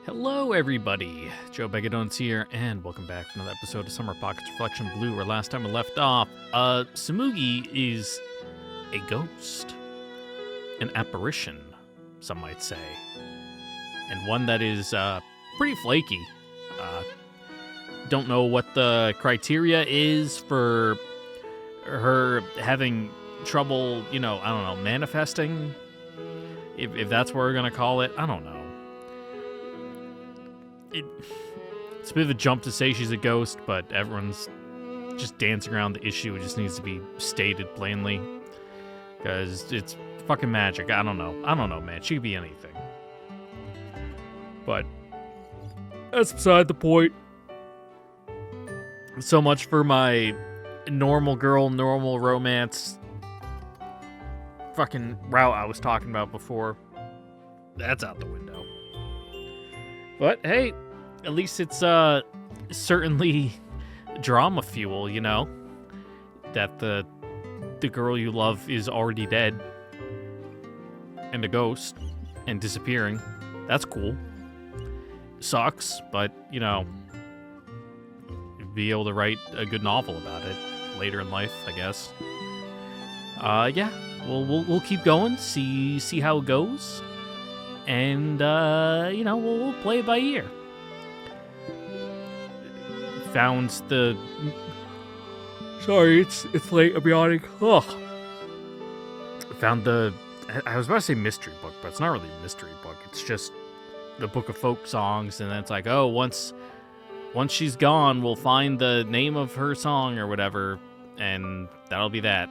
Hello, everybody. Joe Begadones here, and welcome back to another episode of Summer Pockets Reflection Blue, where last time we left off, Tsumugi is a ghost. An apparition, some might say. And one that is, pretty flaky. Don't know what the criteria is for her having trouble, manifesting? If that's what we're gonna call it, I don't know. It's a bit of a jump to say she's a ghost, but everyone's just dancing around the issue. It just needs to be stated plainly. Because it's fucking magic. I don't know, man. She could be anything. But that's beside the point. So much for my normal girl, normal romance fucking route I was talking about before. That's out the window. But hey, at least it's certainly drama fuel, you know? That the girl you love is already dead and a ghost and disappearing. That's cool. Sucks, but be able to write a good novel about it later in life, I guess. Yeah, we'll keep going, see how it goes. And, we'll play it by ear. Found the... Sorry, it's late, I'm yawning. Ugh. Found the... I was about to say mystery book, but it's not really a mystery book. It's just the book of folk songs, and then it's like, oh, once she's gone, we'll find the name of her song or whatever, and that'll be that.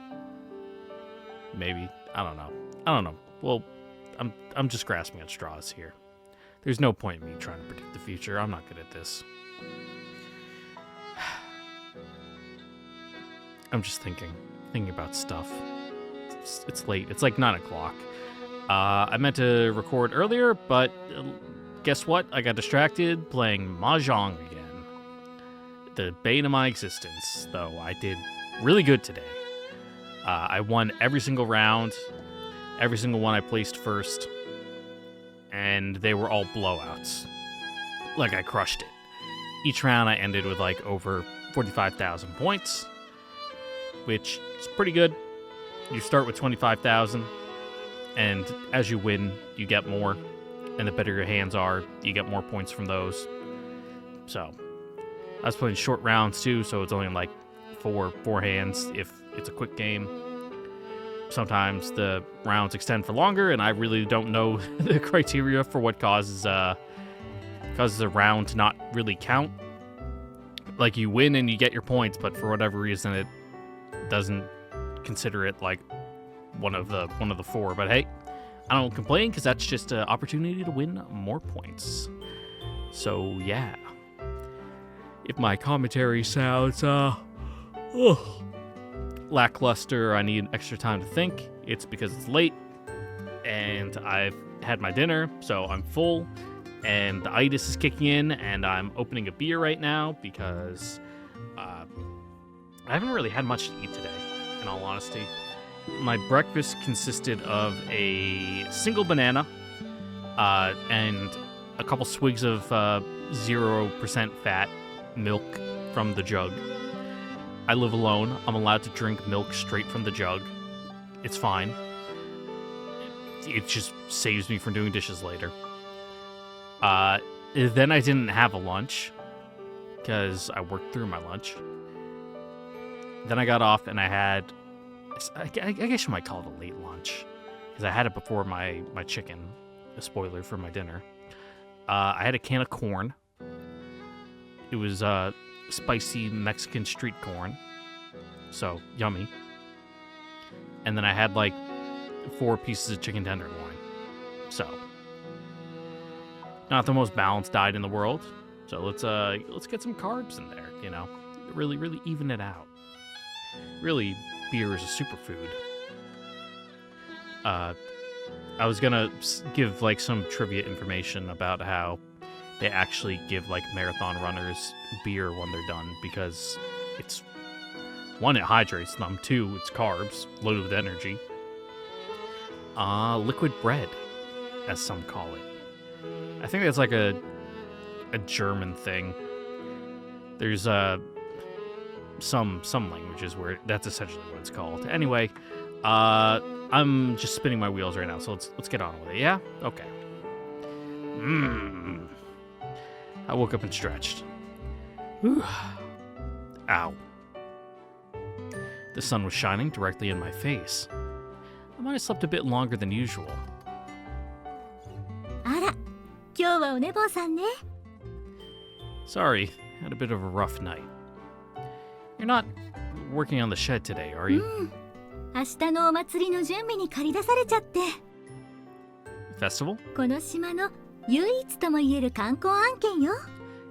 Maybe. I don't know. Well... I'm just grasping at straws here. There's no point in me trying to predict the future. I'm not good at this. I'm just thinking about stuff. It's late. It's like 9 o'clock. I meant to record earlier, but guess what? I got distracted playing Mahjong again. The bane of my existence, though. I did really good today. I won every single round. Every single one I placed first, and they were all blowouts. Like, I crushed it. Each round I ended with, over 45,000 points, which is pretty good. You start with 25,000, and as you win, you get more, and the better your hands are, you get more points from those. So, I was playing short rounds, too, so it's only, four hands if it's a quick game. Sometimes the rounds extend for longer, and I really don't know the criteria for what causes a round to not really count. Like, you win and you get your points, but for whatever reason it doesn't consider it one of the four. But hey, I don't complain, because that's just an opportunity to win more points. So yeah, if my commentary sounds lackluster, I need extra time to think, it's because it's late and I've had my dinner, so I'm full, and the itis is kicking in, and I'm opening a beer right now because I haven't really had much to eat today, in all honesty. My breakfast consisted of a single banana and a couple swigs of 0% fat milk from the jug. I live alone. I'm allowed to drink milk straight from the jug. It's fine. It just saves me from doing dishes later. Then I didn't have a lunch, because I worked through my lunch. Then I got off and I had... I guess you might call it a late lunch, because I had it before my chicken. A spoiler for my dinner. I had a can of corn. It was... spicy Mexican street corn, so yummy. And then I had 4 pieces of chicken tenderloin, so not the most balanced diet in the world. So let's get some carbs in there, really even it out. Really, beer is a superfood. I was gonna give some trivia information about how they actually give marathon runners beer when they're done, because it's, 1, it hydrates them, 2, it's carbs loaded with energy. Liquid bread, as some call it. I think that's a German thing. There's some languages where that's essentially what it's called. Anyway, I'm just spinning my wheels right now, so let's get on with it. Yeah? Okay. I woke up and stretched. Whew. Ow. The sun was shining directly in my face. I might have slept a bit longer than usual. あら、今日はお寝坊さんね。 Sorry, had a bit of a rough night. You're not working on the shed today, are you? 明日のお祭りの準備に駆り出されちゃって。 Festival? この島の唯一とも言える観光案件よ。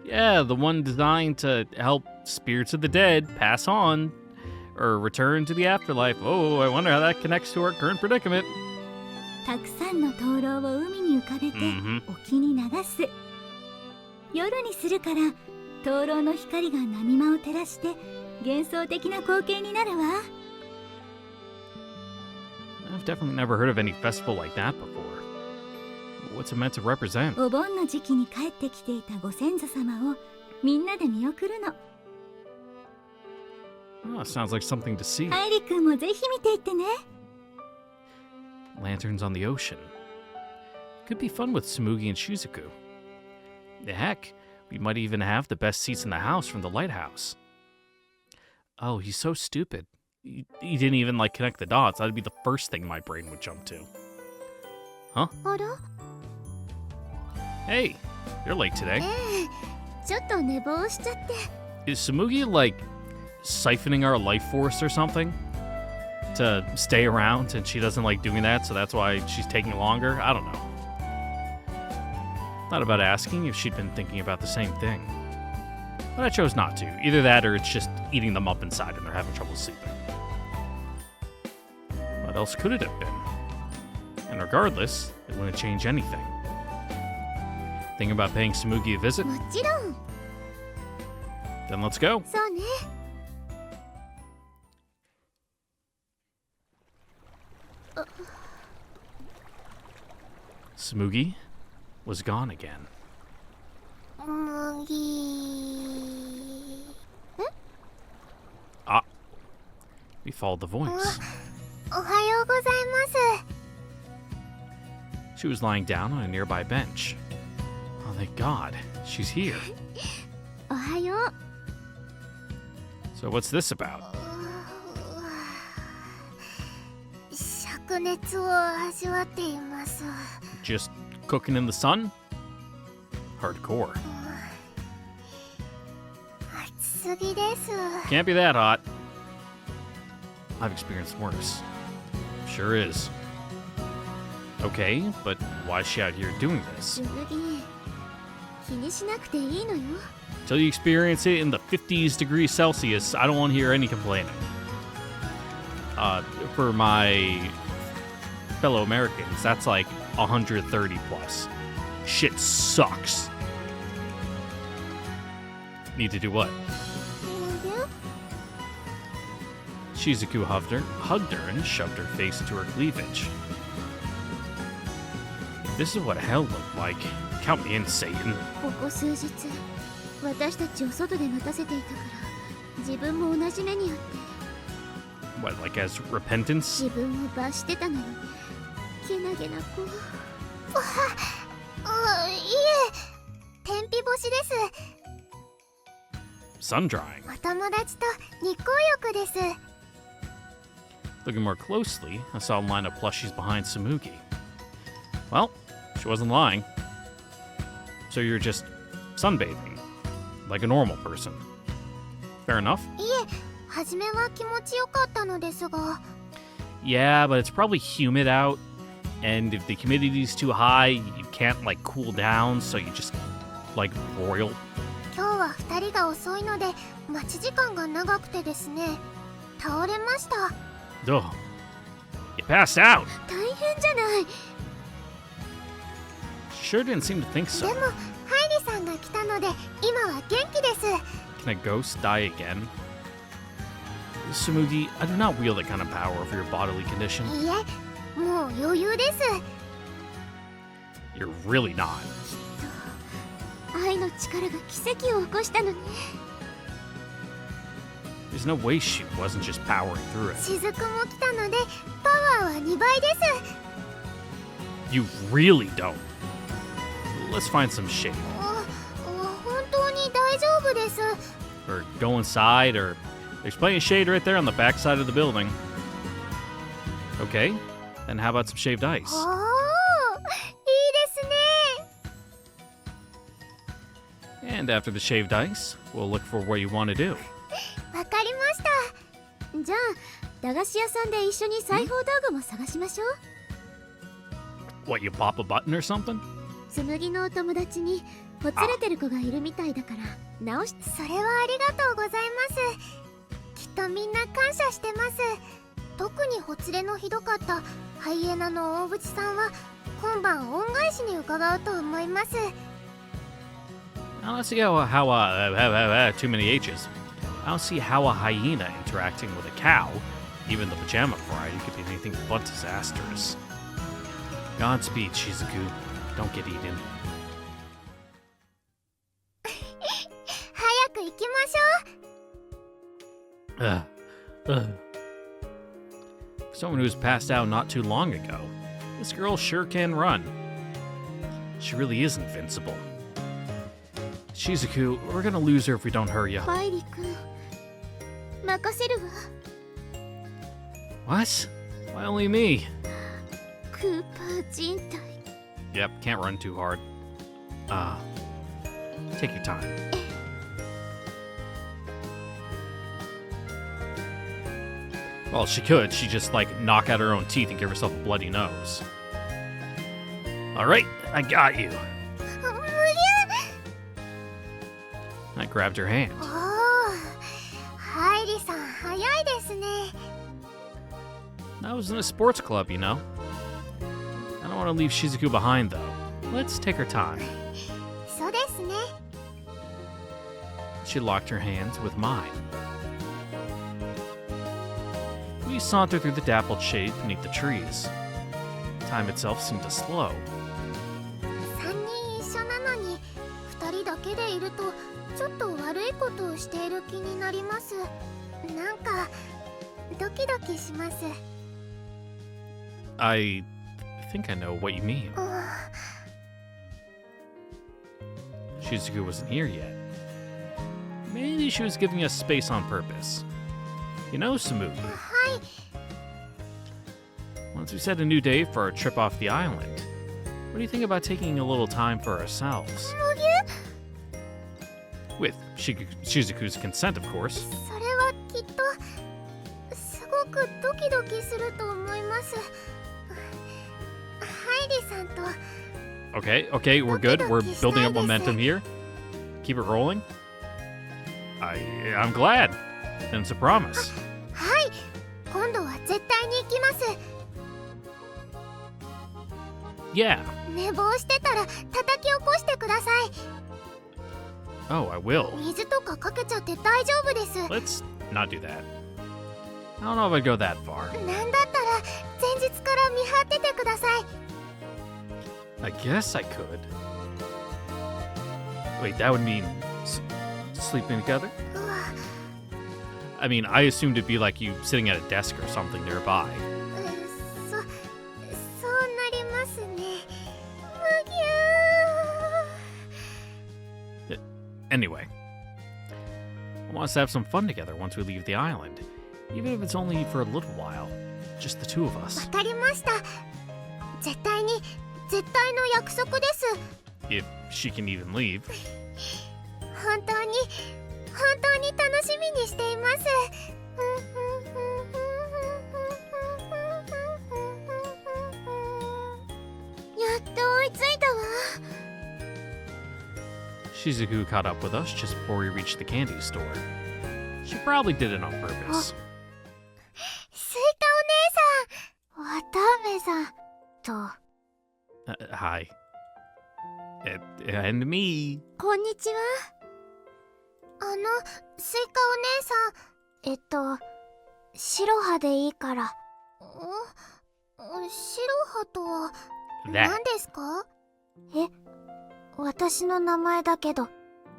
Yeah, the one designed to help spirits of the dead pass on or return to the afterlife. Oh, I wonder how that connects to our current predicament. たくさんの灯籠を海に浮かべて沖に流す。夜にするから灯籠の光が波間を照らして幻想的な光景になるわ。 I've definitely never heard of any festival like that before. What's it meant to represent? お盆の時期に帰ってきていたご先祖様をみんなで見送るの。 Oh, sounds like something to see. 愛理くんもぜひ見ていってね。 Lanterns on the ocean. Could be fun with Tsumugi and Shizuku. Heck, we might even have the best seats in the house from the lighthouse. Oh, he's so stupid. He didn't even connect the dots. That'd be the first thing my brain would jump to. Huh? あら？ Hey, you're late today. ちょっと寝坊しちゃって。 Is Tsumugi siphoning our life force or something? To stay around and she doesn't like doing that, so that's why she's taking longer? I don't know. Thought about asking if she'd been thinking about the same thing. But I chose not to. Either that or it's just eating them up inside and they're having trouble sleeping. What else could it have been? And regardless, it wouldn't change anything. Thinking about paying Tsumugi a visit? もちろん。 Then let's go. そうね。 Tsumugi was gone again. 麦。 Ah. We followed the voice. おはようございます。 She was lying down on a nearby bench. Oh, thank God. She's here. おはよう。 So what's this about? 灼熱を味わっています。 Just cooking in the sun? Hardcore. 暑すぎです。 Can't be that hot. I've experienced worse. Sure is. Okay, but why is she out here doing this? 麦、気にしなくていいのよ。 Till you experience it in the 50s degrees Celsius, I don't want to hear any complaining. For my fellow Americans, that's 130 plus. Shit sucks. Need to do what? Shizuku hugged her and shoved her face into her cleavage. This is what hell looked like. Count me in, Satan. ここ数日、私たちを外で待たせていたから、自分も同じ目にあって。 What, as repentance? 自分を罰してたのに、けなげな子。いえ、天日干しです。 Sun drying. お友達と日光浴です。 Looking more closely, I saw a line of plushies behind Tsumugi. Well, she wasn't lying. So you're just sunbathing, like a normal person. Fair enough? いえ、初めは気持ちよかったのですが。 Yeah, but it's probably humid out, and if the humidity's too high, you can't cool down, so you just broil. 今日は2人が遅いので待ち時間が長くてですね、倒れました。 Ugh. You passed out. 大変じゃない。 Sure didn't seem to think で so. も、ハイリさんが来たので今は元気です。 Can a ghost die again? Tsumugi, I do not wield that kind of power over your bodily condition. いえ、もう余裕です。 You're really not. 愛の力が奇跡を起こしたのね。 There's no way she wasn't just powering through it. 雫も来たのでパワーは2倍です。 You really don't. Let's find some shade. 本当に大丈夫です。 Or go inside, or there's plenty of shade right there on the back side of the building. Okay, then how about some shaved ice? おー、いいですね。 And after the shaved ice, we'll look for what you want to do. わかりました。じゃあ駄菓子屋さんで一緒に裁縫道具も探しましょう。 What, you pop a button or something? 紬のお友達にほつれてる子がいるみたいだから直し。それはありがとうございます。きっとみんな感謝してます。特にほつれのひどかったハイエナの大渕さんは今晩恩返しに伺うと思います。 I don't see how too many H's. I don't see how a hyena interacting with a cow, even the pajama variety, could be anything but disastrous. Godspeed, Shizuku. Don't get eaten. 早く行きましょう。 For someone who was passed out not too long ago, this girl sure can run. She really is invincible. Shizuku, we're gonna lose her if we don't hurry up. バイリ君、任せるわ。 What? Why only me? クーパー人体。 Yep, can't run too hard. Take your time. Well, she could. She just, like, knock out her own teeth and give herself a bloody nose. Alright, I got you. 無理。 I grabbed her hand. おお、ハイリさん早いですね。 I was in a sports club, you know. I don't want to leave Shizuku behind, though. Let's take our time. そうですね。 She locked her hands with mine. We sauntered through the dappled shade beneath the trees. Time itself seemed to slow. 3人一緒なのに2人だけでいるとちょっと悪いことをしている気になります。なんかドキドキします。 I think I know what you mean. Shizuku wasn't here yet. Maybe she was giving us space on purpose. You know, Tsumugi, はい。 once we set a new day for our trip off the island, what do you think about taking a little time for ourselves? むぎゅ With Shizuku's consent, of course. それはきっとすごくドキドキすると思います。ハイリさんと Okay, we're good. We're building up momentum here. Keep it rolling. I'm glad. And it's a promise. はい、今度は絶対に行きます。 Yeah. 寝坊してたら叩き起こしてください。 Oh, I will. 水とかかけちゃって大丈夫です。 Let's not do that. I don't know if I'd go that far. なんだったら前日から見張っててください。 I guess I could. Wait, that would mean sleeping together? うわ、 I mean, I assumed it'd be like you sitting at a desk or something nearby. そうなりますね。むぎゅー。 Anyway, I want us to have some fun together once we leave the island, even if it's only for a little while. Just the two of us. わかりました。絶対の約束です。 If she can even leave. 本当に楽しみにしています。 やっと追いついたわ。 Shizuku caught up with us just before we reached the candy store. She probably did it on purpose. スイカお姉さん、渡部さんと。 Hi. And me. こんにちは。スイカお姉さん、白羽でいいから。白羽とは That. 何ですか？私の名前だけど。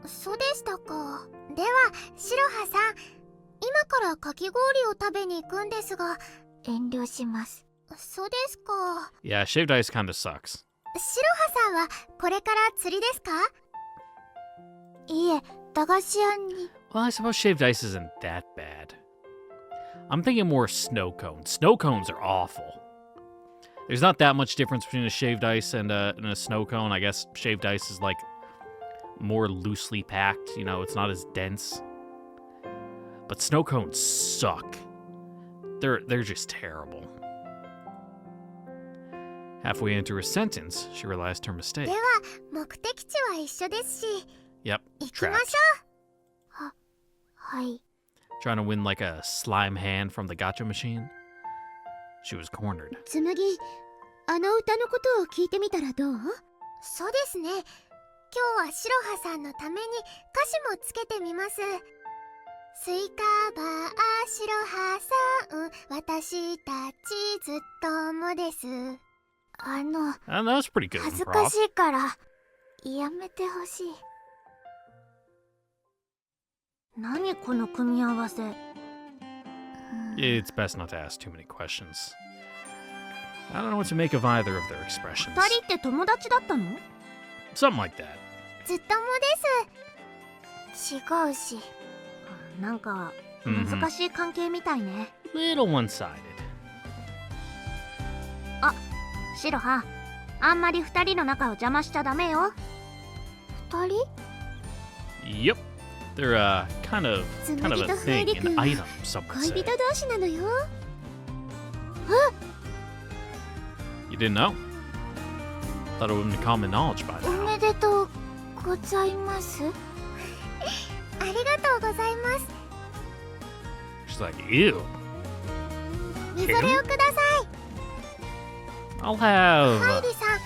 そうでしたか。では、シロハさん、今からかき氷を食べに行くんですが。遠慮します。そうですか。Yeah, shaved ice kinda sucks. シロハさんはこれから釣りですか？いえ、駄菓子屋に。Well, I suppose shaved ice isn't that bad. I'm thinking more snow cones. Snow cones are awful. There's not that much difference between a shaved ice and a snow cone. I guess shaved ice is like more loosely packed. You know, it's not as dense. But snow cones suck. They're just terrible. Halfway into her sentence, she realized her mistake. では、目的地は一緒ですし。Yep, 行きま trapped. しょう。はい。Trying to win like a slime hand from the gacha machine. She was cornered. つむぎ、あの歌のことを聞いてみたらどう？そうですね。今日はシロハさんのために歌詞もつけてみます。スイカバーシロハさん、私たちずっともです。And that was pretty good 恥ずか improv. しいから、やめてほしい。何この組み合わせ。It's best not to ask too many questions. I don't know what to make of either of their expressions. 二人って友達だったの？ Something like that. ずっともです。違うし。なんか、 Mhm. 難しい関係みたいね。Little one-sided. シロハ、あんまり二人の仲を邪魔しちゃダメよ。二人？ Yep. They're kind of a thing, an item, some would 恋 say. 人同士なのよ。You didn't know? Thought it would be common knowledge by お now. めでとうございます。ありがとうございます。She's like, ew. みぞれをください。I'll ハイ have. リさん、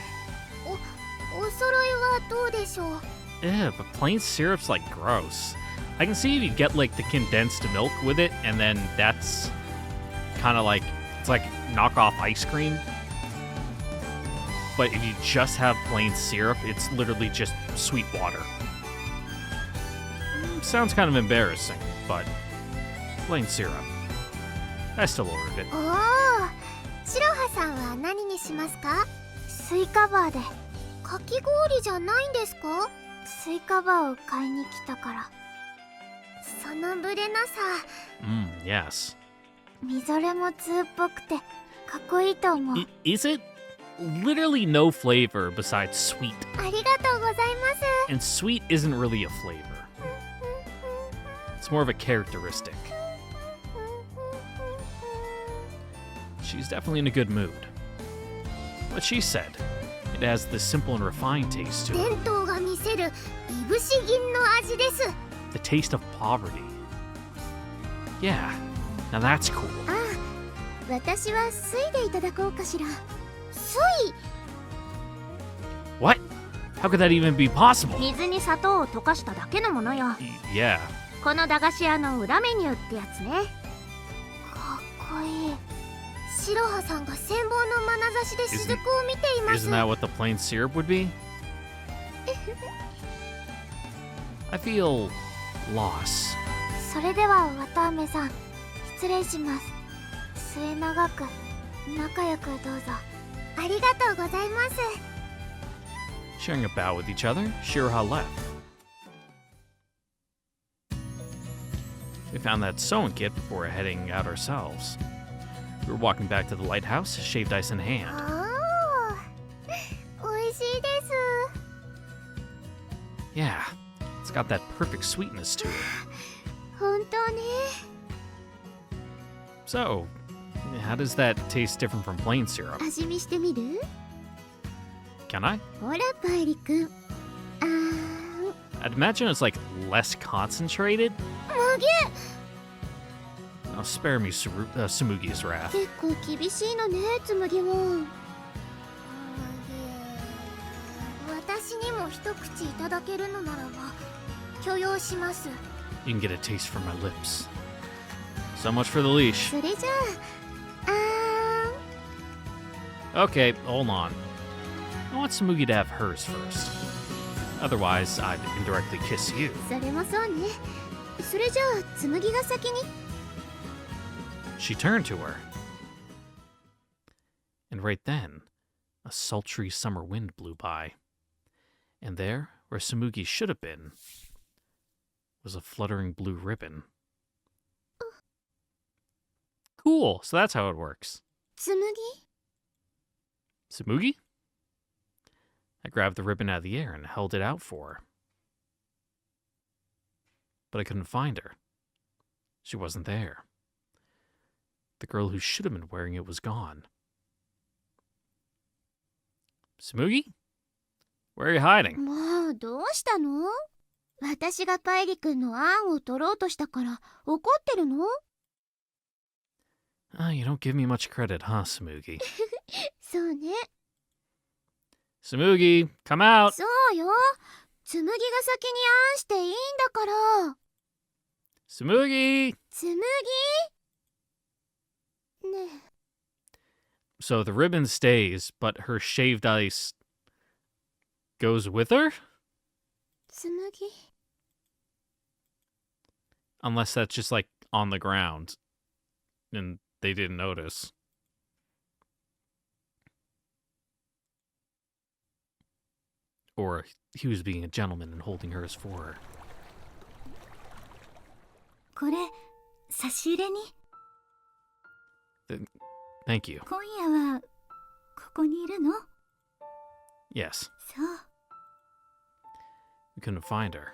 お揃いはどうでしょう？ Yeah, but plain syrup's like gross. I can see if you get like the condensed milk with it, and then that's kind of like it's like knockoff ice cream. But if you just have plain syrup, it's literally just sweet water. Sounds kind of embarrassing, but plain syrup. I still ordered it. おお、シロハさんは何にしますか？スイカバーで。かき氷じゃないんですか？スイカバーを買いに来たから。そのブレなさ。Yes. みぞれも通っぽくてかっこいいと思う。Is it? Literally no flavor besides sweet. ありがとうございます。 And sweet isn't really a flavor. It's more of a characteristic. She's definitely in a good mood. What she said, it has this simple and refined taste to 伝 it. 統が見せるいぶし銀の味です。 The taste of poverty. Yeah, now that's cool. ああ、私は水でいただこうかしら。水？ What? How could that even be possible? 水に砂糖を溶かしただけのものよ。 Yeah. この駄菓子屋の裏メニューってやつね。かっこいい。シロハさんが羨望の眼差しで雫を見ています。 Isn't that what the plain syrup would be? I feel lost. それでは綿あめさん、失礼します。末永く仲良くどうぞ。ありがとうございます。 Sharing a bow with each other, Shiraha left. We found that sewing kit before heading out ourselves. We were walking back to the lighthouse, shaved ice in hand. ああ、美味しいです。 Yeah, it's got that perfect sweetness to it. 本当ね。 So, how does that taste different from plain syrup? 味見してみる？ Can I? ほら、パイリ君。I'd imagine it's like less concentrated. もげ。 Oh, spare me Tsumugi's wrath. 結構厳しいのね、つむぎも。私にも一口いただけるのならば許容します。 You can get a taste from my lips. So much for the leash. それじゃあ、Okay, hold on. I want Tsumugi to have hers first. Otherwise, I'd indirectly kiss you. それもそうね。それじゃあ紬が先に。 She turned to her. And right then, a sultry summer wind blew by. And there, where Tsumugi should have been, was a fluttering blue ribbon. Cool, so that's how it works. 紬？ Tsumugi? I grabbed the ribbon out of the air and held it out for her. But I couldn't find her. She wasn't there. The girl who should have been wearing it was gone. Tsumugi? Where are you hiding? もうどうしたの？私がパイリ君の案を取ろうとしたから怒ってるの？ You don't give me much credit, huh, Tsumugi? そうね。 Tsumugi, come out! そうよ。紬が先に案していいんだから。 Tsumugi! 紬？ねえ。 So the ribbon stays, but her shaved ice goes with her? 紬？ Unless that's just like on the ground and they didn't notice. Or he was being a gentleman and holding hers for her. これ差し入れに。 Thank you. 今夜はここにいるの？ Yes. そう。 We couldn't find her.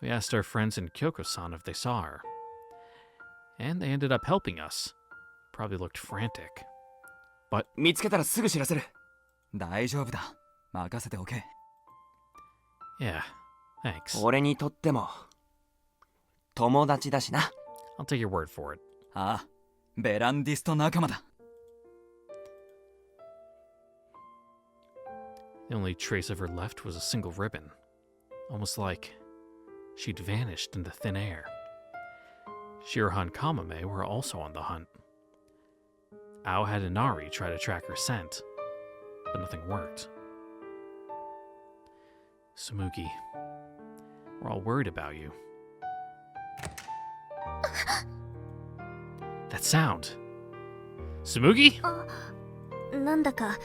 We asked our friends in Kyoko-san if they saw her. And they ended up helping us. Probably looked frantic. But 見つけたらすぐ知らせる。大丈夫だ。任せておけ。 yeah, thanks. 俺にとっても友達だしな。 I'll take your word for it. ああ、ベランディスト仲間だ。 The only trace of her left was a single ribbon. Almost like she'd vanished into thin air. Shiraha and Kamame were also on the hunt. Ao had Inari try to track her scent, but nothing worked. Tsumugi, we're all worried about you. That sound! Tsumugi? なんだか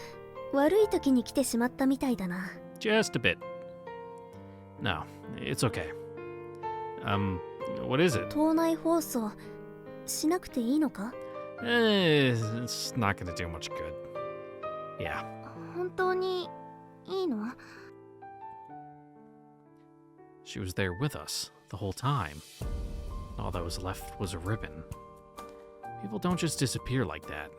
悪い時に来てしまったみたいだな。 Just a bit. No, it's okay. What is it? 島内放送しなくていいのか？ It's not gonna do much good. Yeah. 本当にいいの？ She was there with us the whole time. All that was left was a ribbon. People don't just disappear like that.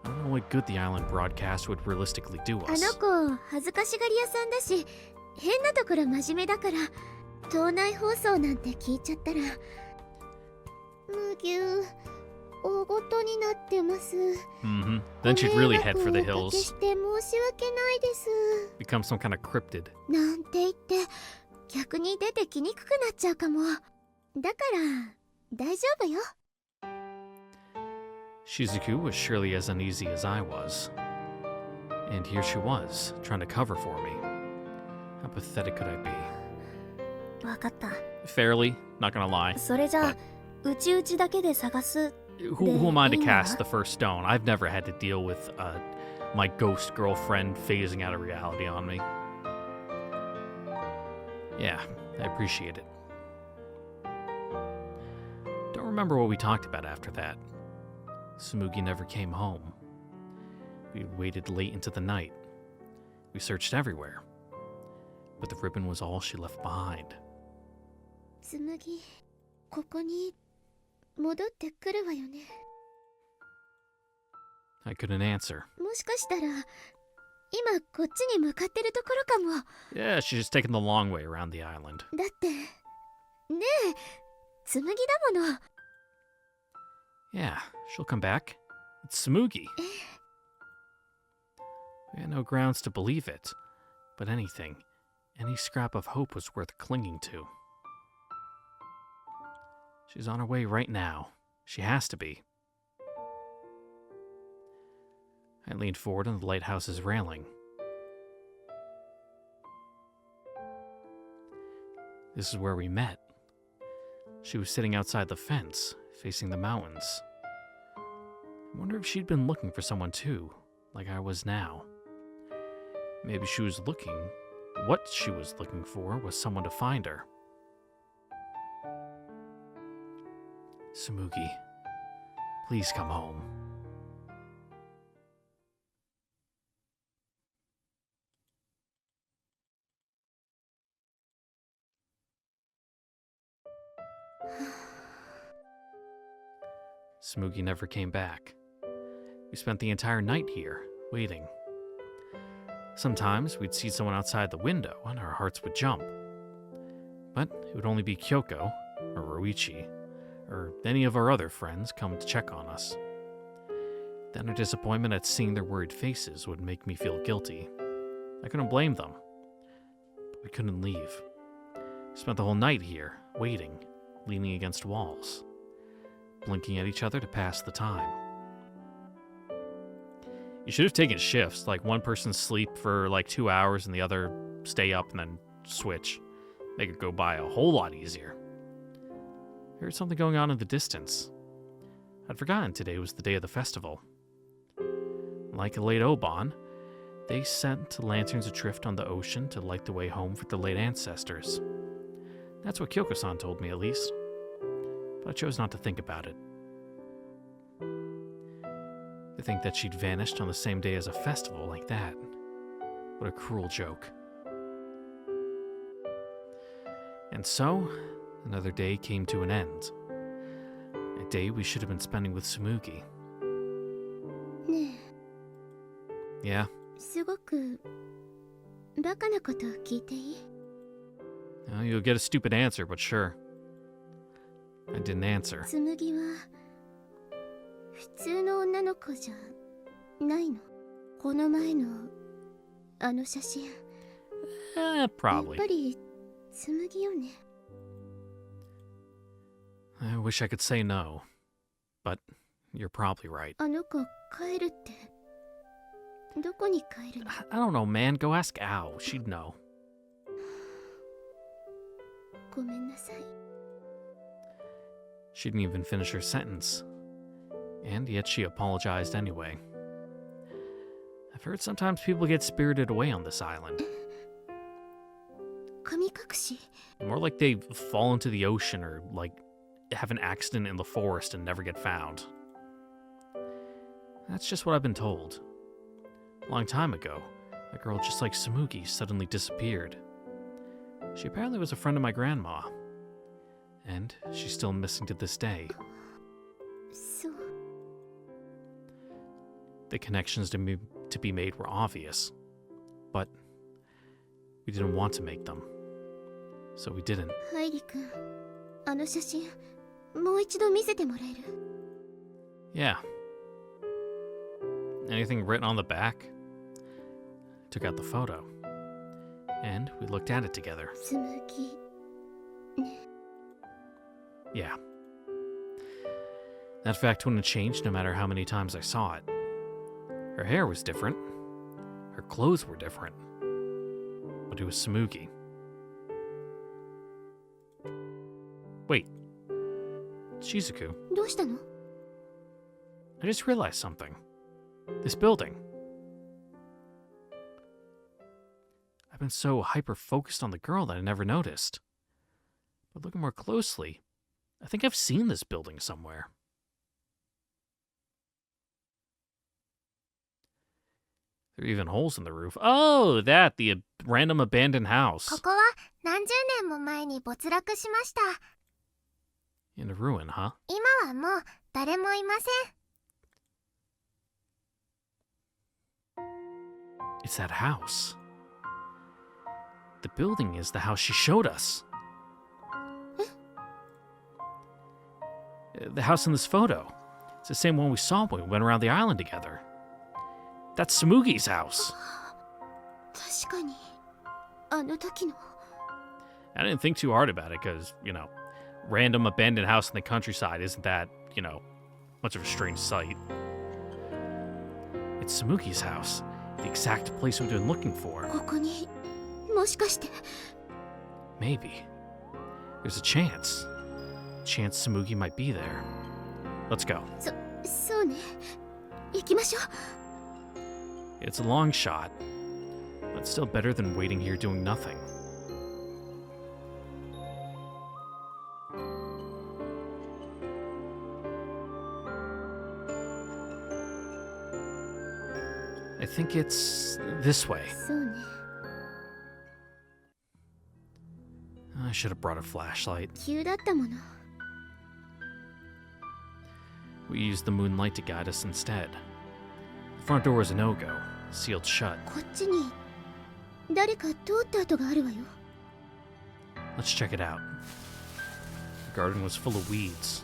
I don't know what good the island broadcast would realistically do あ us. の子恥ずかしがり屋さんだし変なところ真面目だから島内放送なんて聞いちゃったらむぎゅ大ごとになってます。 Mm-hmm. Then she'd really head for the ご迷惑をおかけ hills. して申し訳ないです Become some kind of cryptid. なんて言って逆に出てきにくくなっちゃうかも。だから大丈夫よ。 Shizuku was surely as uneasy as I was. And here she was, trying to cover for me. How pathetic could I be? わかった。 Fairly, not gonna lie. それじゃあうちうちだけで探す。 Who am I to Yeah. cast the first stone? I've never had to deal with my ghost girlfriend phasing out of reality on me. Yeah, I appreciate it. Don't remember what we talked about after that. Tsumugi never came home. We waited late into the night. We searched everywhere. But the ribbon was all she left behind. 紬ここに戻ってくるわよね。 I couldn't answer. もしかしたら今こっちに向かってるところかも。 Yeah, she's just taking the long way around the island. だってねえ紬だもの。 Yeah, she'll come back. It's Tsumugi. We had no grounds to believe it, but anything, any scrap of hope was worth clinging to. She's on her way right now. She has to be. I leaned forward on the lighthouse's railing. This is where we met. She was sitting outside the fence, facing the mountains. I wonder if she'd been looking for someone too, like I was now. Maybe she was looking. What she was looking for was someone to find her. Tsumugi, please come home. Tsumugi never came back. We spent the entire night here, waiting. Sometimes we'd see someone outside the window and our hearts would jump. But it would only be Kyoko, or Roichi, or any of our other friends come to check on us. Then our disappointment at seeing their worried faces would make me feel guilty. I couldn't blame them. But we couldn't leave. Spent the whole night here, waiting, leaning against walls, blinking at each other to pass the time. You should have taken shifts, like one person sleep for like 2 hours and the other stay up and then switch. Make it go by a whole lot easier. I heard something going on in the distance. I'd forgotten today was the day of the festival. Like a late Oban, they sent lanterns adrift on the ocean to light the way home for the late ancestors. That's what Kyoko-san told me, at least. But I chose not to think about it. To think that she'd vanished on the same day as a festival like that. What a cruel joke. And so, another day came to an end. A day we should have been spending with Tsumugi. ね Yeah? え、すごくバカなことを聞いていい？ Well, you'll get a stupid answer, but sure. I didn't answer. つむぎは普通の女の子じゃないの？この前のあの写真。やっ Probably. ぱりつむぎよね。 I wish I could say no. But you're probably right. あの子帰るってどこに帰るの？ I don't know, man. Go ask Ao. She'd know. ごめんなさい。 She didn't even finish her sentence. And yet she apologized anyway. I've heard sometimes people get spirited away on this island. 神隠し？ More like they fall into the ocean or, like, have an accident in the forest and never get found. That's just what I've been told. A long time ago, a girl just like Tsumugi suddenly disappeared. She apparently was a friend of my grandma. And she's still missing to this day. そう。 The connections to be made were obvious. But we didn't want to make them. So we didn't. ハイリ君、あの写真もう一度見せてもらえる？ Yeah. Anything written on the back? Took out the photo. And we looked at it together. つむぎね。 Yeah. That fact wouldn't change no matter how many times I saw it. Her hair was different. Her clothes were different. But it was Tsumugi. Wait. Shizuku, どうしたの？ I just realized something. This building. I've been so hyper-focused on the girl that I never noticed. But looking more closely, I think I've seen this building somewhere. There are even holes in the roof. Oh, the random abandoned house. ここは何十年も前に没落しました。 In a ruin, huh? 今はもう誰もいません。 It's that house. The building is the house she showed us. The house in this photo. It's the same one we saw when we went around the island together. That's Tsumugi's house. 確かにあの時の。 I didn't think too hard about it because, random abandoned house in the countryside isn't that, much of a strange sight. It's Tsumugi's house. The exact place we've been looking for. ここにもしかして。 Maybe. There's a chance. Chance Tsumugi might be there. Let's go. そうね。行きましょう。 It's a long shot, but still better than waiting here doing nothing. I think it's this way. そうね。 I should have brought a flashlight. 急だったもの。 We used the moonlight to guide us instead. The front door was a no-go, sealed shut. こっちに誰か通った跡があるわよ。 Let's check it out. The garden was full of weeds,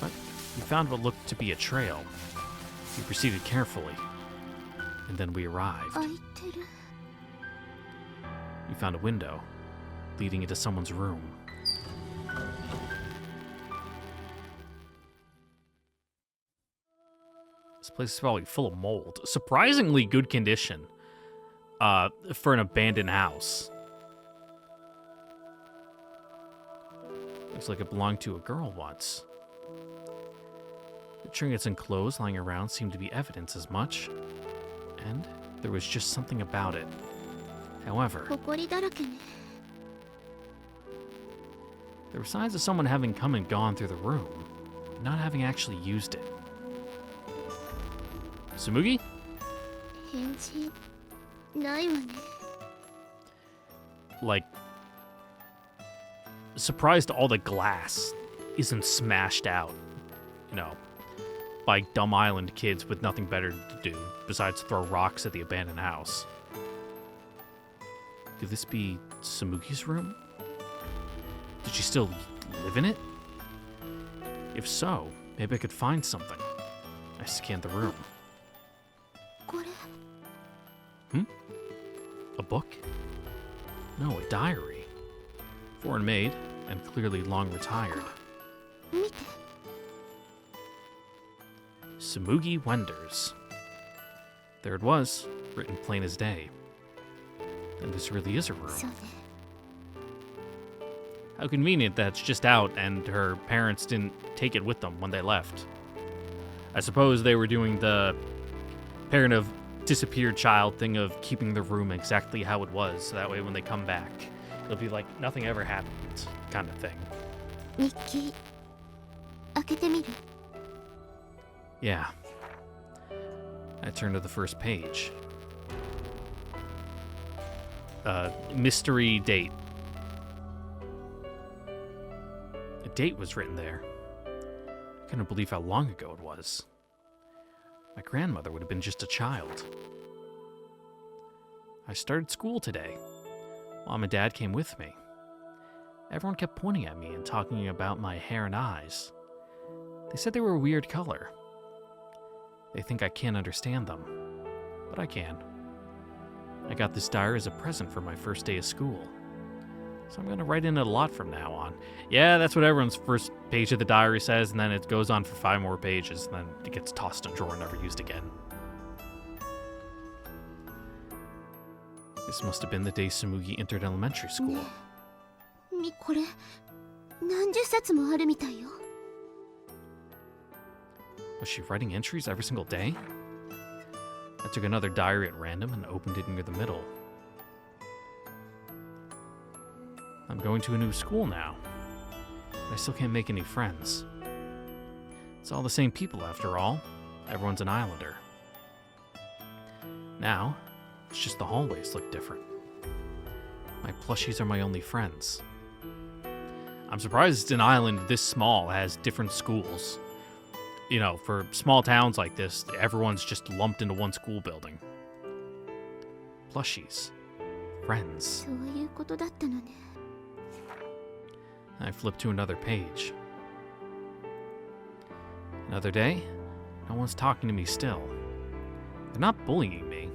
but we found what looked to be a trail. We proceeded carefully, and then we arrived. 開いてる。 We found a window leading into someone's room. This place is probably full of mold. Surprisingly good condition for an abandoned house. Looks like it belonged to a girl once. The trinkets and clothes lying around seemed to be evidence as much, and there was just something about it. However, 埃だらけね。 there were signs of someone having come and gone through the room, not having actually used it. Tsumugi? 返事ないわね。 Like, surprised all the glass isn't smashed out, you know, by dumb island kids with nothing better to do besides throw rocks at the abandoned house. Could this be Tsumugi's room? Did she still live in it? If so, maybe I could find something. I scanned the room. これ A book? No, a diary. Foreign made, and clearly long retired. 見て。 Tsumugi Wenders. There it was, written plain as day. Then this really is a room. そうね。 How convenient that it's just out and her parents didn't take it with them when they left. I suppose they were doing the parent of disappeared child thing of keeping the room exactly how it was, so that way when they come back, it'll be like nothing ever happened, kind of thing. 日記開けてみる。 Yeah. I turned to the first page. Mystery date. A date was written there. I couldn't believe how long ago it was. My grandmother would have been just a child. I started school today. Mom and Dad came with me. Everyone kept pointing at me and talking about my hair and eyes. They said they were a weird color. They think I can't understand them, but I can. I got this diary as a present for my first day of school, so I'm going to write in it a lot from now on. Yeah, that's what everyone's first page of the diary says, and then it goes on for 5 more pages, and then it gets tossed in a drawer and never used again. This must have been the day Tsumugi entered elementary school. これ何十冊もあるみたいよ。 Was she writing entries every single day? I took another diary at random and opened it near the middle. I'm going to a new school now, but I still can't make any friends. It's all the same people after all. Everyone's an islander. Now, it's just the hallways look different. My plushies are my only friends. I'm surprised an island this small has different schools. You know, for small towns like this, everyone's just lumped into one school building. Plushies. Friends. そういうことだったのね。 I flip to another page. Another day, no one's talking to me still. They're not bullying me.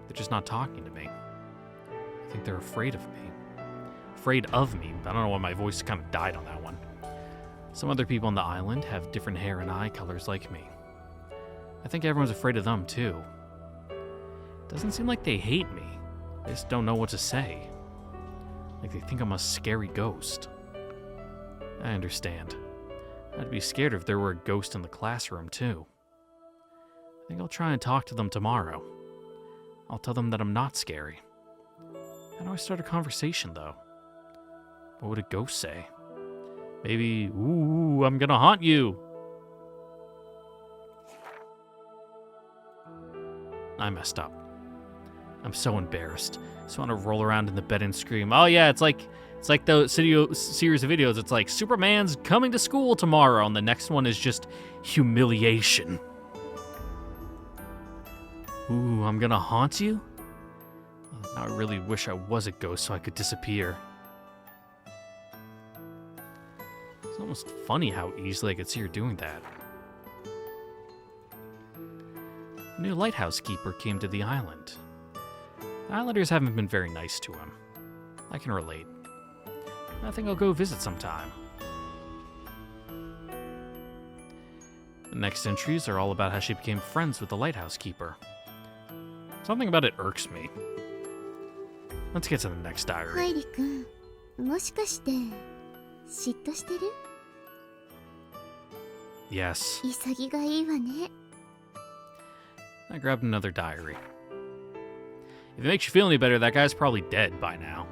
They're just not talking to me. I think they're afraid of me. Afraid of me. I don't know why my voice kind of died on that one. Some other people on the island have different hair and eye colors like me. I think everyone's afraid of them too. Doesn't seem like they hate me. They just don't know what to say. Like they think I'm a scary ghost. I understand. I'd be scared if there were a ghost in the classroom, too. I think I'll try and talk to them tomorrow. I'll tell them that I'm not scary. How do I start a conversation, though? What would a ghost say? Maybe, ooh, I'm gonna haunt you. I messed up. I'm so embarrassed. Just want to roll around in the bed and scream. Oh yeah, it's like the series of videos. It's like Superman's coming to school tomorrow, and the next one is just humiliation. Ooh, I'm gonna haunt you? Oh, now I really wish I was a ghost so I could disappear. It's almost funny how easily I could see her doing that. A new lighthouse keeper came to the island. The islanders haven't been very nice to him. I can relate. I think I'll go visit sometime. The next entries are all about how she became friends with the lighthouse keeper. Something about it irks me. Let's get to the next diary. ハイリ君、もしかして嫉妬してる？ Yes. 潔がいいわね。 I grabbed another diary. If it makes you feel any better, that guy's probably dead by now.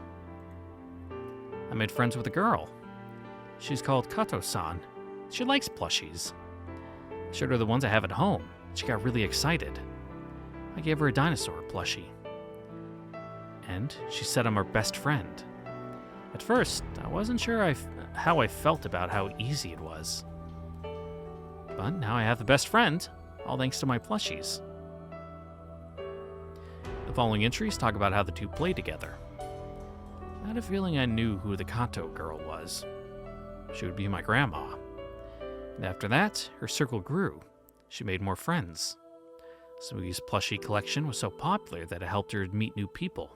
I made friends with a girl. She's called Kato-san. She likes plushies. I showed her the ones I have at home. She got really excited. I gave her a dinosaur plushie. And she said I'm her best friend. At first, I wasn't sure how I felt about how easy it was. But now I have the best friend, all thanks to my plushies. The following entries talk about how the two played together. I had a feeling I knew who the Kato girl was. She would be my grandma. And after that, her circle grew. She made more friends. Tsumugi's plushie collection was so popular that it helped her meet new people.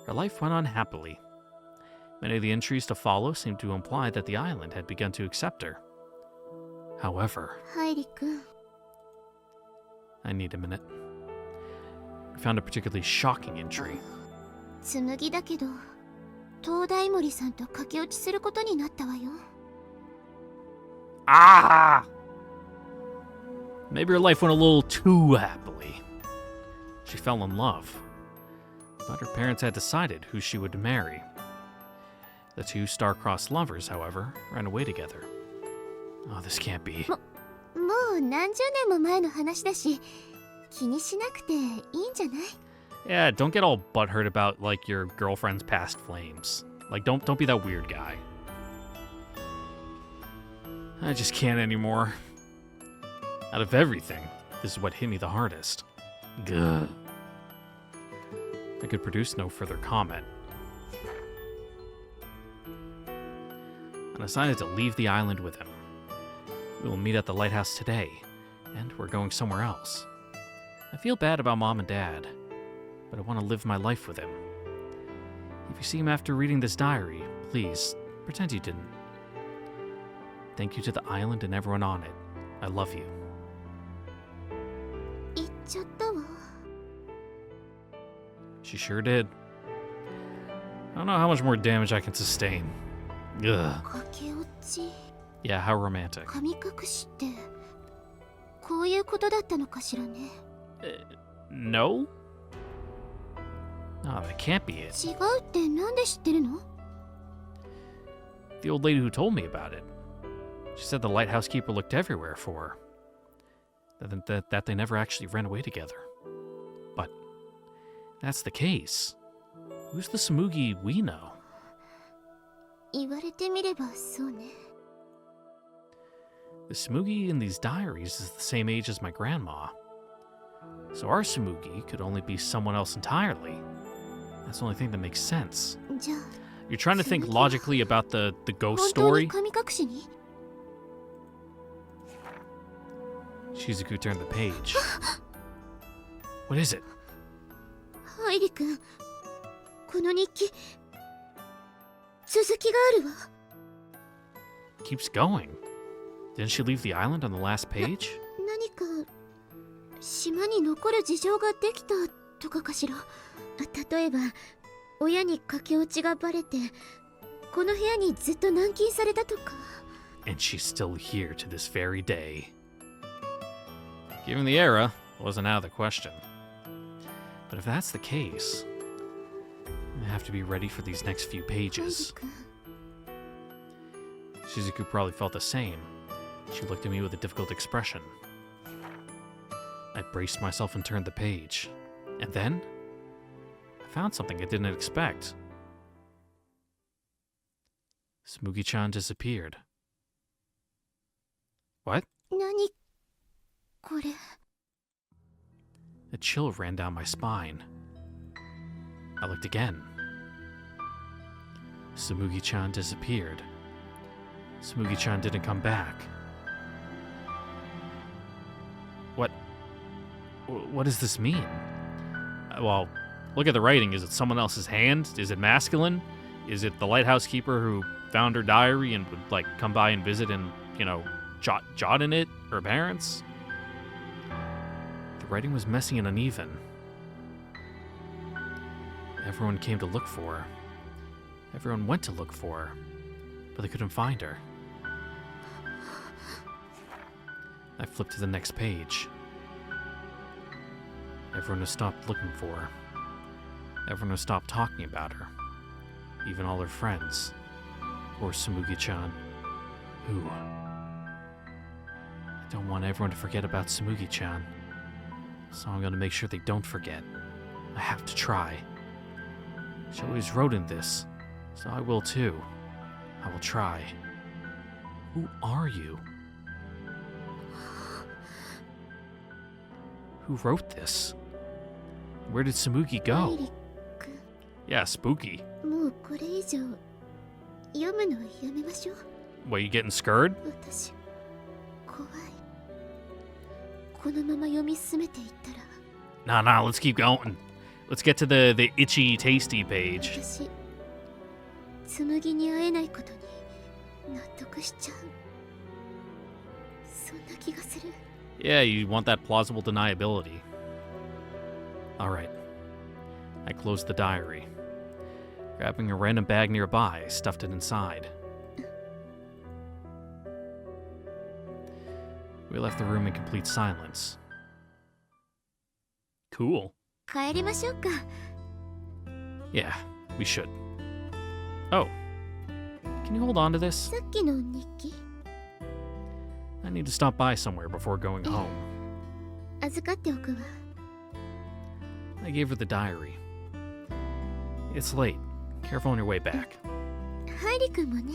Her life went on happily. Many of the entries to follow seemed to imply that the island had begun to accept her. However, ハイリ君、 I need a minute. I found a particularly shocking entry. 紬だけど、東大森さんと駆け落ちすることになったわよ。 Ah! Maybe her life went a little too happily. She fell in love. But her parents had decided who she would marry. The two star-crossed lovers, however, ran away together. Oh, this can't be. もう何十年も前の話だし、気にしなくていいんじゃない？ Yeah, don't get all butthurt about, like, your girlfriend's past flames. Like, don't be that weird guy. I just can't anymore. Out of everything, this is what hit me the hardest. Gah. I could produce no further comment. I decided to leave the island with him. We will meet at the lighthouse today, and we're going somewhere else. I feel bad about Mom and Dad, but I want to live my life with him. If you see him after reading this diary, please, pretend you didn't. Thank you to the island and everyone on it. I love you. 行っちゃったわ。 She sure did. I don't know how much more damage I can sustain. Ugh. 駆け落ち、 Yeah, how romantic. 神隠しってこういうことだったのかしらね。 No? No, that can't be it. 違うってなんで知ってるの？ The old lady who told me about it. She said the lighthouse keeper looked everywhere for her. That they never actually ran away together. But that's the case. Who's the Tsumugi we know? 言われてみればそうね。 The Tsumugi in these diaries is the same age as my grandma. So our Tsumugi could only be someone else entirely. That's the only thing that makes sense. じゃあ You're trying to think logically about the ghost 本当 story? に神隠しに？ Shizuku turned the page. What is it? ハイリ君、この日記続きがあるわ。 Keeps going. Didn't she leave the island on the last page? 何か島に残る事情ができたとかかしら。例えば親に駆け落ちがバレてこの部屋にずっと軟禁されたとか。 And she's still here to this very day. Given the era, it wasn't out of the question. But if that's the case, I have to be ready for these next few pages. 君 Shizuku probably felt the same. She looked at me with a difficult expression. I braced myself and turned the page. And then, I found something I didn't expect. Tsumugi-chan disappeared. What? 何これ。 A chill ran down my spine. I looked again. Tsumugi-chan disappeared. Tsumugi-chan didn't come back. What does this mean? Well, look at the writing. Is it someone else's hand? Is it masculine? Is it the lighthouse keeper who found her diary and would, like, come by and visit and, you know, jot in it? Her parents? The writing was messy and uneven. Everyone came to look for her. Everyone went to look for her, but they couldn't find her. I flipped to the next page. Everyone has stopped looking for her. Everyone has stopped talking about her. Even all her friends. Poor Tsumugi-chan. Who? I don't want everyone to forget about Tsumugi-chan. So I'm gonna make sure they don't forget. I have to try. She always wrote in this, so I will too. I will try. Who are you? Who wrote this? Where did Tsumugi go? エリック Yeah, spooky. もうこれ以上読むのはやめましょう。 What, you getting scared? 私怖い。このまま読み進めていったら Nah, let's keep going. Let's get to the itchy, tasty page. 私紬に会えないことに納得しちゃう。そんな気がする。 Yeah, you want that plausible deniability. Alright. I closed the diary. Grabbing a random bag nearby, I stuffed it inside. We left the room in complete silence. Cool. 帰りましょうか。 Yeah, we should. Oh. Can you hold on to this? さっきの日記 I need to stop by somewhere before going home. 預かっておくわ。 I gave her the diary. It's late. Careful on your way back. ハイリ君もね。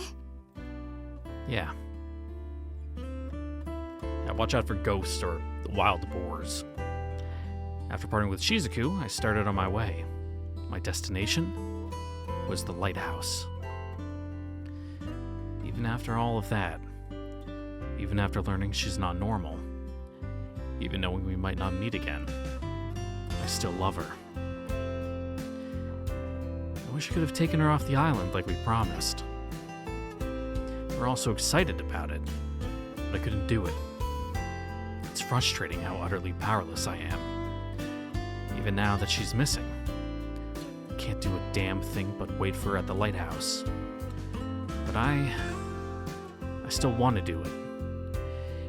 Yeah. Yeah, watch out for ghosts or wild boars. After parting with Shizuku, I started on my way. My destination was the lighthouse. Even after all of that, even after learning she's not normal, even knowing we might not meet again, I still love her. I wish I could have taken her off the island like we promised. We're all so excited about it, but I couldn't do it. It's frustrating how utterly powerless I am. Even now that she's missing, I can't do a damn thing but wait for her at the lighthouse. But I still want to do it.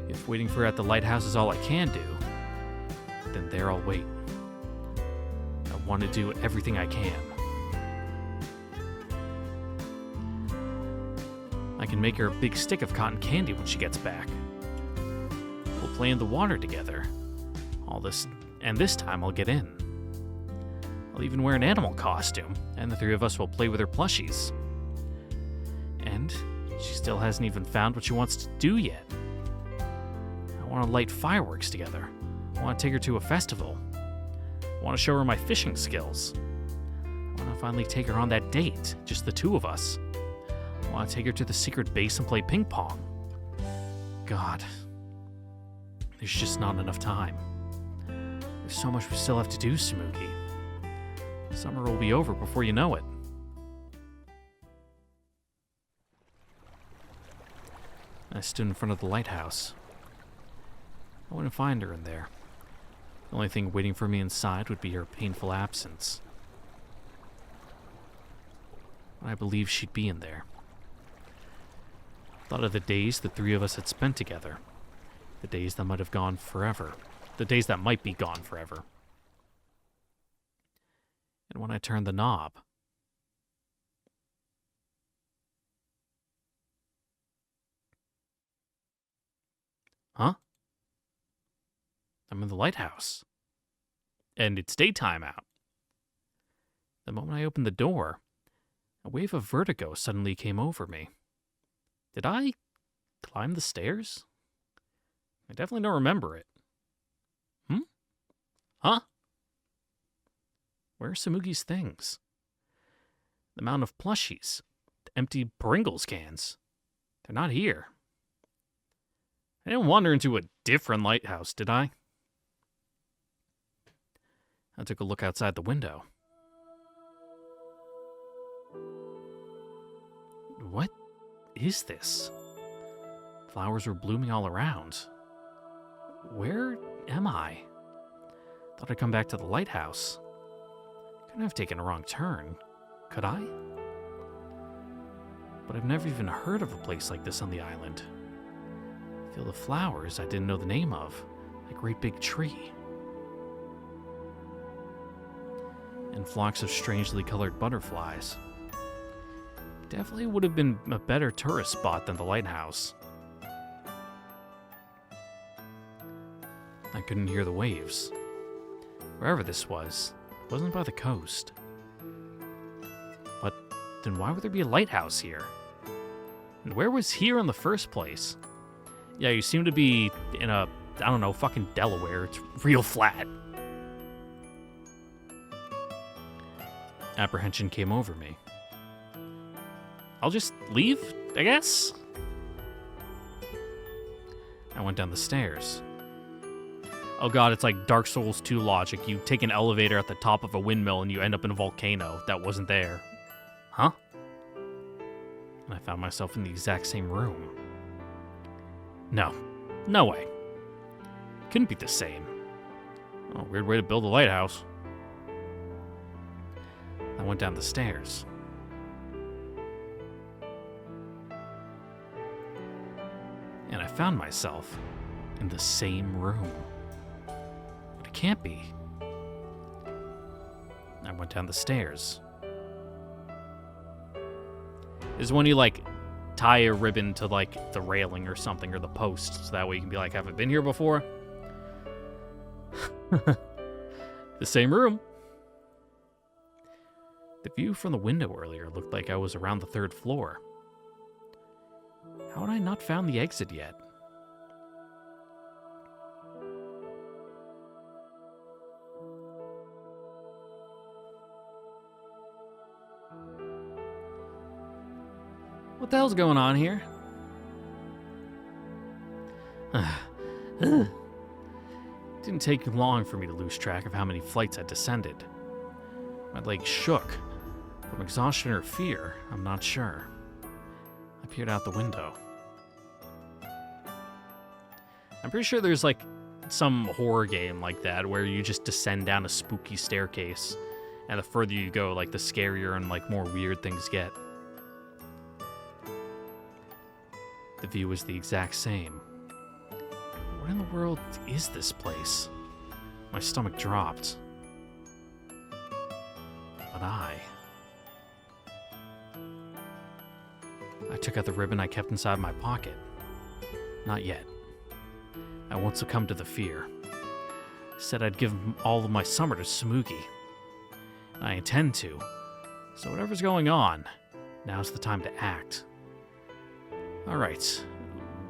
If waiting for her at the lighthouse is all I can do, then there I'll wait. I want to do everything I can. I can make her a big stick of cotton candy when she gets back. We'll play in the water together. And this time I'll get in. I'll even wear an animal costume, and the three of us will play with her plushies. And she still hasn't even found what she wants to do yet. I want to light fireworks together. I want to take her to a festival. I want to show her my fishing skills. I want to finally take her on that date, just the two of us. I want to take her to the secret base and play ping pong. God, there's just not enough time. There's so much we still have to do, Tsumugi. Summer will be over before you know it. I stood in front of the lighthouse. I wouldn't find her in there. The only thing waiting for me inside would be her painful absence. I believed she'd be in there. Thought of the days the three of us had spent together. The days that might have gone forever. The days that might be gone forever. And when I turned the knob... Huh? I'm in the lighthouse. And it's daytime out. The moment I opened the door, a wave of vertigo suddenly came over me. Did I climb the stairs? I definitely don't remember it. Huh? Where are Tsumugi's things? The mound of plushies. The empty Pringles cans. They're not here. I didn't wander into a different lighthouse, did I? I took a look outside the window. What is this? Flowers were blooming all around. Where am I? Thought I'd come back to the lighthouse. Couldn't have taken a wrong turn, could I? But I've never even heard of a place like this on the island. I feel the flowers I didn't know the name of, a great big tree. And flocks of strangely colored butterflies. Definitely would have been a better tourist spot than the lighthouse. I couldn't hear the waves. Wherever this was, it wasn't by the coast. But then why would there be a lighthouse here? And where was here in the first place? Yeah, you seem to be in a, I don't know, fucking Delaware. It's real flat. Apprehension came over me. I'll just leave, I guess? I went down the stairs. Oh god, it's like Dark Souls 2 logic. You take an elevator at the top of a windmill and you end up in a volcano that wasn't there. Huh? And I found myself in the exact same room. No. No way. Couldn't be the same. Oh, weird way to build a lighthouse. I went down the stairs. And I found myself in the same room. But it can't be. I went down the stairs. This is when you, like, tie a ribbon to, like, the railing or something, or the post, so that way you can be like, have I been here before? The same room. The view from the window earlier looked like I was around the 3rd floor. How had I not found the exit yet? What the hell's going on here? Didn't take long for me to lose track of how many flights I'd descended. My legs shook. From exhaustion or fear, I'm not sure. I peered out the window. I'm pretty sure there's like some horror game like that where you just descend down a spooky staircase, and the further you go, like the scarier and like more weird things get. The view was the exact same. What in the world is this place? My stomach dropped. But I took out the ribbon I kept inside my pocket. Not yet. I won't succumb to the fear. Said I'd give all of my summer to Tsumugi. I intend to. So whatever's going on, now's the time to act. Alright.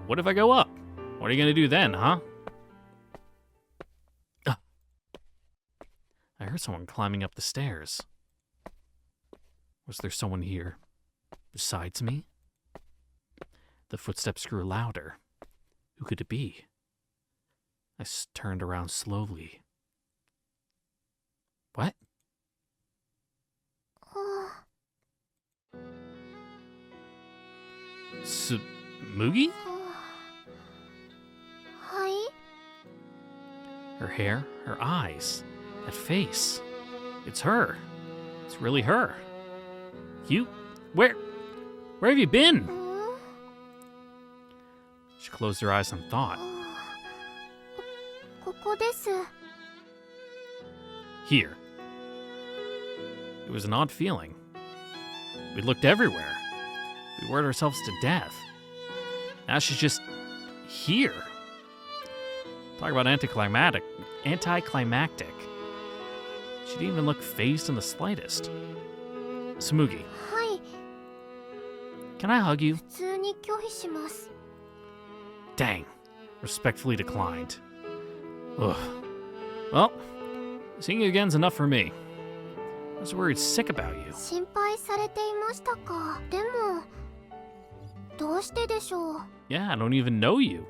What if I go up? What are you gonna do then, huh? I heard someone climbing up the stairs. Was there someone here besides me? The footsteps grew louder. Who could it be? I turned around slowly. What? Tsumugi? Hi? Her hair, her eyes, that face. It's her. It's really her. You Where have you been? うん She closed her eyes and thought. ここです。 Here. It was an odd feeling. We looked everywhere. We worried ourselves to death. Now she's just here. Talk about anticlimactic. She didn't even look phased in the slightest. Tsumugi, はい、 can I hug you? 普通に拒否します。 Dang. Respectfully declined. Ugh. Well, seeing you again's enough for me. I was worried sick about you. 心配されていましたか。でも、どうしてでしょう。 Yeah, I don't even know you.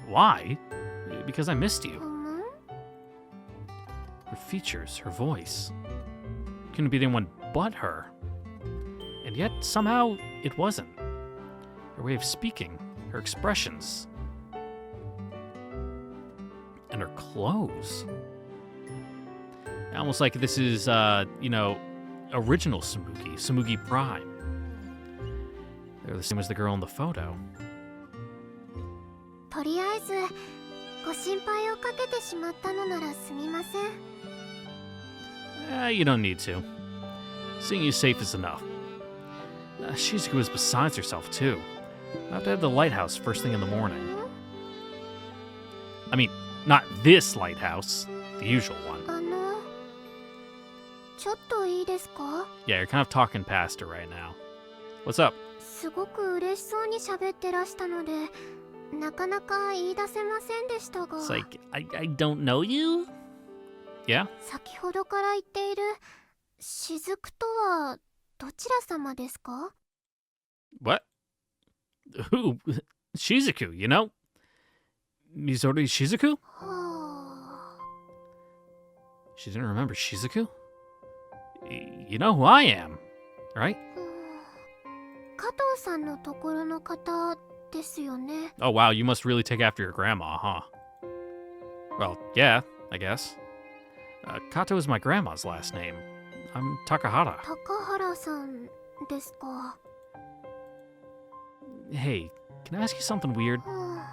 Why? Because I missed you. うん Her features, her voice. Couldn't be anyone but her. And yet, somehow, it wasn't. Her way of speaking, her expressions, and her clothes. Almost like this is, original Tsumugi, Tsumugi Prime. They're the same as the girl in the photo. とりあえず、ご心配をかけてしまったのならすみません。 You don't need to. Seeing you safe is enough. Shizuku is besides herself, too. I have to head to the lighthouse first thing in the morning. I mean, not this lighthouse, the usual one. ちょっといいですか。 Yeah, you're kind of talking past her right now. What's up? すごく嬉しそうに喋ってらしたので、なかなか言い出せませんでしたが。 It's like, I don't know you? Yeah? 先ほどから言っている雫とはどちら様ですか？ What? Who? Shizuku, you know? Mizori Shizuku? はあ。 She didn't remember Shizuku? You know who I am, right? 加藤さんのところの方ですよね。 Oh, wow, you must really take after your grandma, huh? Well, yeah, I guess. Kato is my grandma's last name. I'm Takahara. 高原さんですか。 Hey, can I ask you something weird? は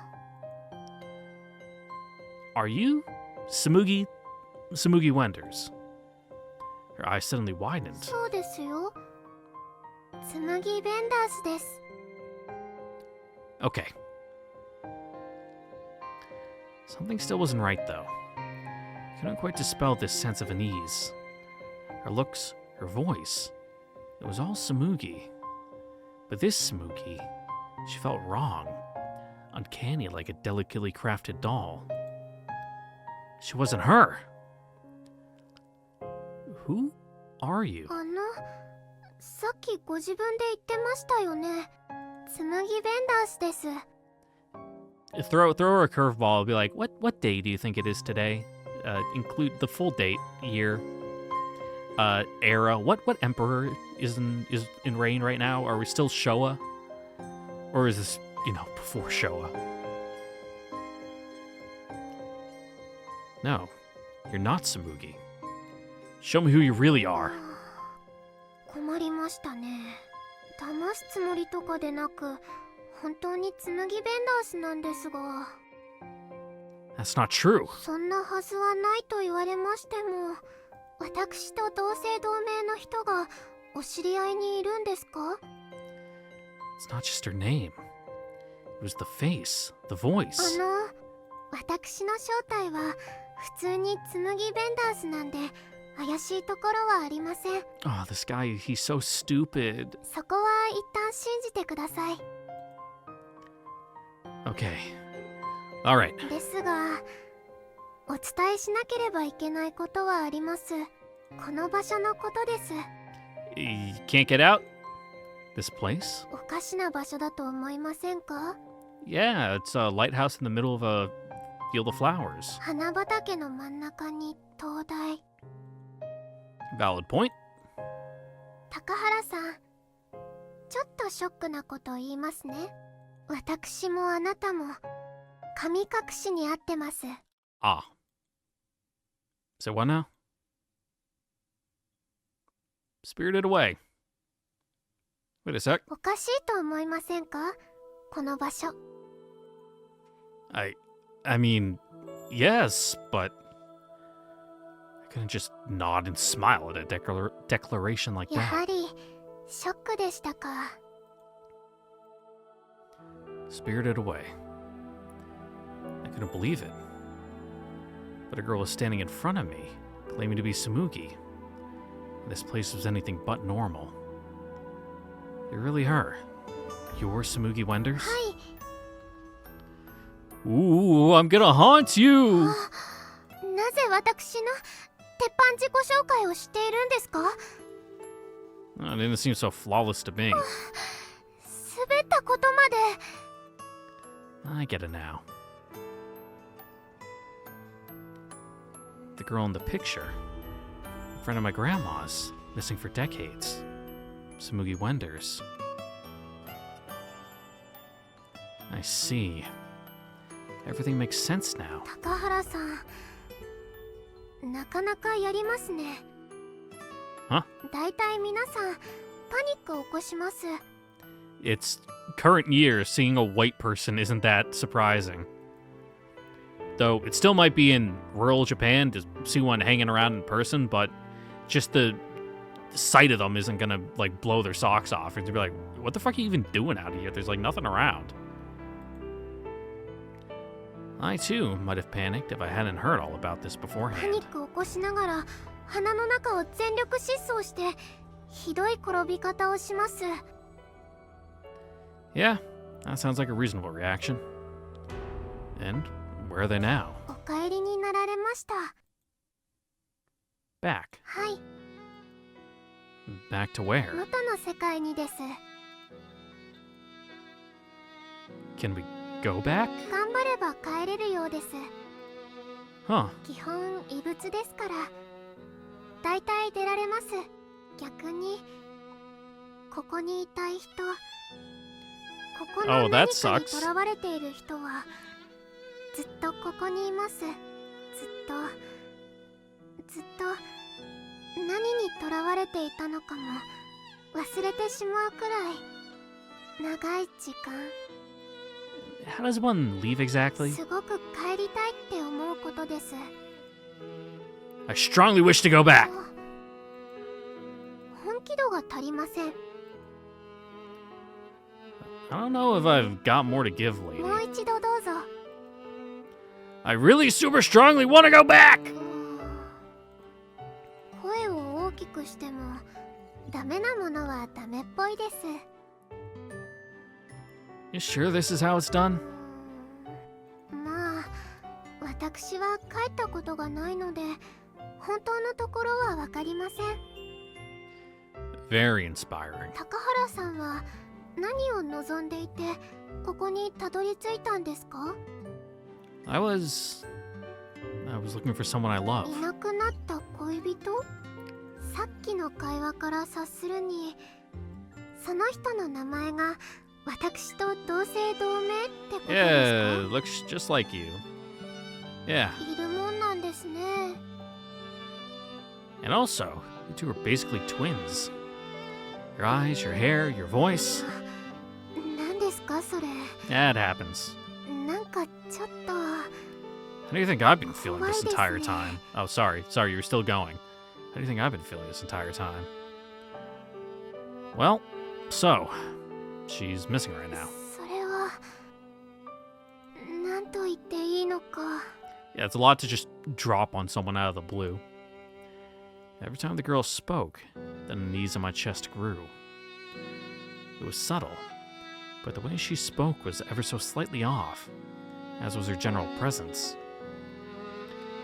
Are you Tsumugi Wenders? Her eyes suddenly あ、 widened. そうですよ。紬ベンダースです。 Okay. Something still wasn't right, though. Couldn't quite dispel this sense of unease. Her looks, her voice. It was all Tsumugi. But this Tsumugi, she felt wrong. Uncanny, like a delicately crafted doll. She wasn't her. Who are you? さっきご自分で言ってましたよね。紬ベンダースです。 Throw her a curveball. I'll be like, what day do you think it is today? Include the full date, year, era. What emperor is in reign right now? Are we still Showa, or is this before Showa? No, you're not Tsumugi. Show me who you really are. 困りましたね。騙すつもりとかでなく、本当に紬ベンダースなんですが。 That's not true. そんなはずはないと言われましても、私と同姓同名の人がお知り合いにいるんですか？ It's not just her name. It was the face, the voice. 私の正体は普通に紬ベンダースなんで、怪しいところはありません。 Oh, this guy, he's so stupid. そこは一旦信じてください。 Okay. All right. ですが、お伝えしなければいけないことはあります。この場所のことです。 You can't get out? This place? おかしな場所だと思いませんか？ Yeah, it's a lighthouse in the middle of a field of flowers. 花畑の真ん中に灯台。 Valid point. 高原さん、ちょっとショックなこと言いますね。私もあなたも神隠しにあってます。 Ah. So what now? Spirited away. Wait a sec. おかしいと思いませんか？この場所。 I mean, yes, but I couldn't just nod and smile at a declaration like やは that. りショックでしたか。 Spirited away. I couldn't believe it. But a girl was standing in front of me, claiming to be Tsumugi. This place was anything but normal. You're really her. You're Tsumugi Wenders? はい。 Ooh, I'm gonna haunt you! なぜ私の鉄板自己紹介をしているんですか？ It didn't seem so flawless to me. 滑ったことまで。 I get it now. The girl in the picture, a friend of my grandma's, missing for decades. Tsumugi Wenders. I see. Everything makes sense now. 高原さん、なかなかやりますね。 Huh? だいたい皆さんパニックを起こします。 It's current year, seeing a white person isn't that surprising. Though it still might be in rural Japan to see one hanging around in person, but just the sight of them isn't gonna like blow their socks off and to be like, what the fuck are you even doing out here? There's like nothing around. I too might have panicked if I hadn't heard all about this パニ beforehand. ックを起こしながら鼻の中を全力疾走してひどい転び方をします。 Yeah, that sounds like a reasonable reaction. And where are they now? お帰りになられました。 Back. はい、 Back to where? 元の世界にです。 Can we go back? 頑張れば帰れるようです。 Huh. 基本異物ですからだいたい出られます。逆にここにいたい人、ここ Oh, の that 何かに sucks. 囚われている人はずっとここにいます。ずっと何に囚われていたのかも忘れてしまうくらい長い時間。 How does one leave exactly? すごく帰りたいって思うことです。 I strongly wish to go back. 本気度が足りません。 I don't know if I've got more to give, もう lady. 一度どうぞ。 I really super strongly want to go back! 声を大きくしてもダメなものはダメっぽいです。 You sure this is how it's done? まあ私は帰ったことがないので本当のところはわかりません。 Very inspiring. 高原さんは何を望んでいてここにたどり着いたんですか？ I was looking for someone I love. いなくなった恋人？さっきの会話から察するにその人の名前が私と同姓同名ってことです Yeah, か？ looks just like you. Yeah, いるもんなんですね。 and also, you two are basically twins. Your eyes, your hair, your voice. 何ですかそれ？ That happens. なんかちょっと How do you think I've been feeling this Why entire doesn't it- time? Oh, sorry, you're still going. How do you think I've been feeling this entire time? Well, so, she's missing right now. それは何と言っていいのか。 Yeah, it's a lot to just drop on someone out of the blue. Every time the girl spoke, the unease in my chest grew. It was subtle, but the way she spoke was ever so slightly off, as was her general presence.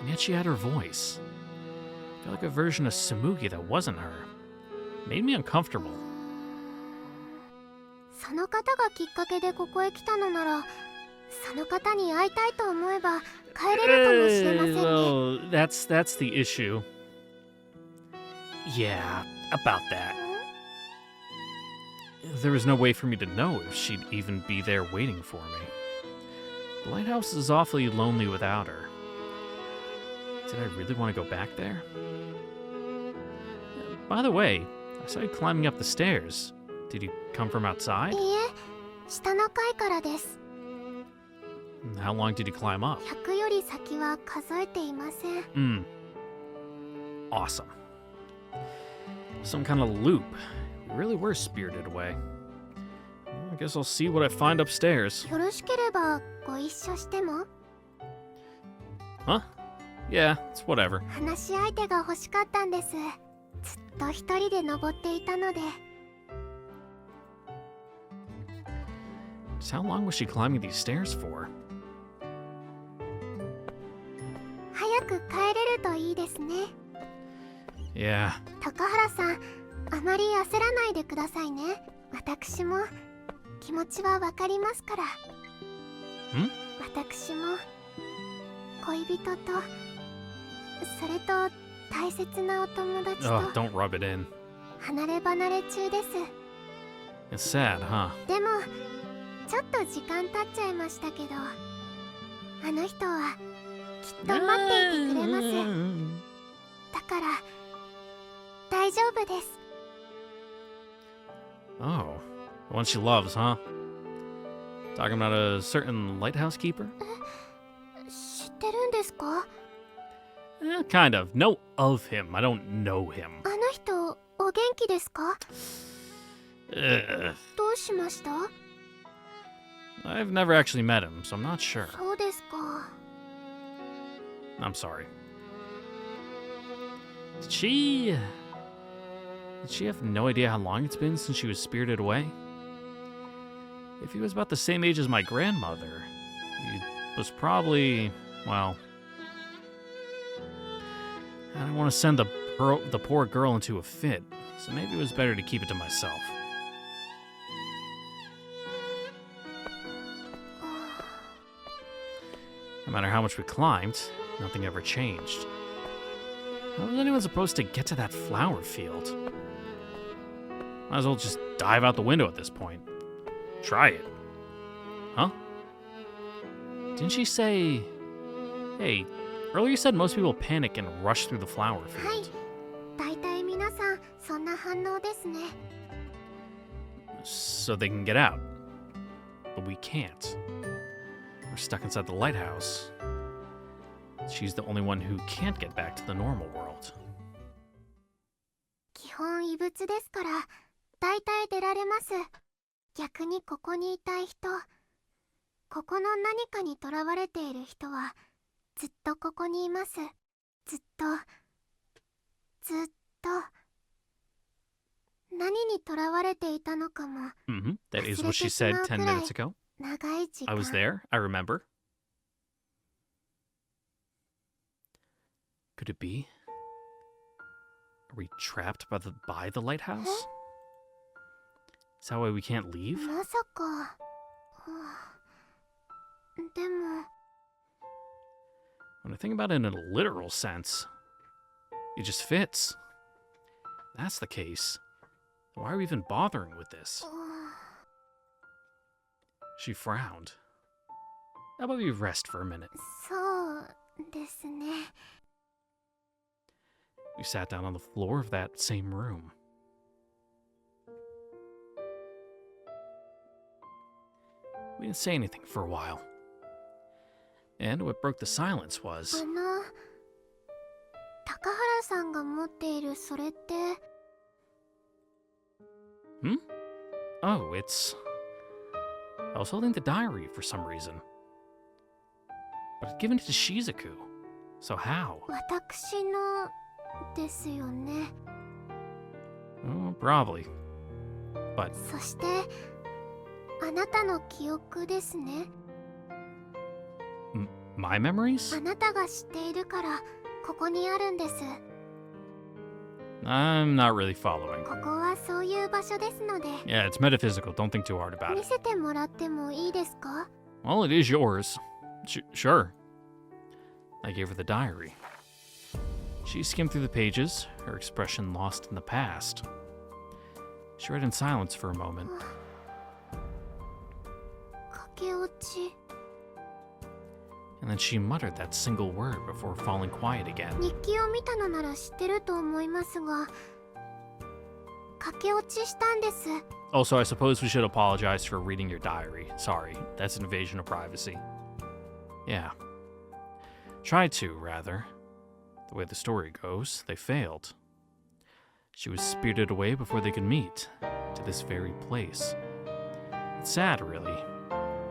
And yet she had her voice. I felt like a version of Tsumugi that wasn't her. It made me uncomfortable. その方がきっかけでここへ来たのならその方に会いたいと思えば帰れるかもしれませんね。 Well, that's the issue. Yeah, about that. There was no way for me to know if she'd even be there waiting for me. The lighthouse is awfully lonely without her. Did I really want to go back there? By the way, I saw you climbing up the stairs. Did you come from outside? いいえ、下の階からです。 How long did you climb up? 100より先は数えていません。Awesome. Some kind of loop. We really were spirited away. Well, I guess I'll see what I find upstairs. よろしければご一緒しても？ Huh? Yeah, it's whatever. 話し相手が欲しかったんです。ずっと一人で登っていたので。 Just how long was she climbing these stairs for? 早く帰れるといいですね。 Yeah. 高原さん、あまり焦らないでくださいね。私も気持ちはわかりますから。私も恋人と、それと大切なお友達 Oh, と don't rub it in. 離れ離れ中です。 It's sad, huh? でもちょっと時間経っちゃいましたけど、あの人はきっと待っていてくれます。だから大丈夫です。 Oh, the one she loves, huh? Talking about a certain lighthouse keeper? 知ってるんですか？ Kind of. Know of him. I don't know him. あの人お元気ですか？ Ugh. どうしました？ I've never actually met him, so I'm not sure. そうですか。 I'm sorry. Did she have no idea how long it's been since she was spirited away? If he was about the same age as my grandmother, he was probably, well, I don't want to send the poor girl into a fit, so maybe it was better to keep it to myself. No matter how much we climbed, nothing ever changed. How was anyone supposed to get to that flower field? Might as well just dive out the window at this point. Try it. Huh? Didn't she say... Hey, earlier you said most people panic and rush through the flower はい、 field. だいたい皆さんそんな反応ですね。 So they can get out. But we can't. We're stuck inside the lighthouse. She's the only one who can't get back to the normal world. 基本異物ですからだいたい出られます。逆にここにいたい人、ここの何かにとらわれている人はずっとここにいます。ずっと何にとらわれていたのかも。 That is what she said 10 minutes ago. 長い時間。 I was there. I remember. Could it be? Are we trapped by the lighthouse? Is that why we can't leave? まさか。でも When I think about it in a literal sense, it just fits. If that's the case, then why are we even bothering with this? She frowned. How about we rest for a minute? そうですね。 We sat down on the floor of that same room. We didn't say anything for a while. And what broke the silence was... 高原さんが持っているそれって。 Oh, it's... I was holding the diary for some reason. But I'd given it to Shizuku. So how? 私のですよね。 Oh, probably. But... そしてあなたの記憶ですね。 My memories? あなたが知っているからここにあるんです。 I'm not really following. ここはそういう場所ですので。 Yeah, it's metaphysical. Don't think too hard about 見 it. せてもらってもいいですか？ Well, it is yours. Sure. I gave her the diary. She skimmed through the pages, her expression lost in the past. She read in silence for a moment. 駆け落ち。 And then she muttered that single word before falling quiet again. 日記を見たのなら知ってると思いますが、駆け落ちしたんです。 Also, I suppose we should apologize for reading your diary. Sorry, that's an invasion of privacy. Yeah. Tried to, rather. The way the story goes, they failed. She was spirited away before they could meet, to this very place. It's sad, really.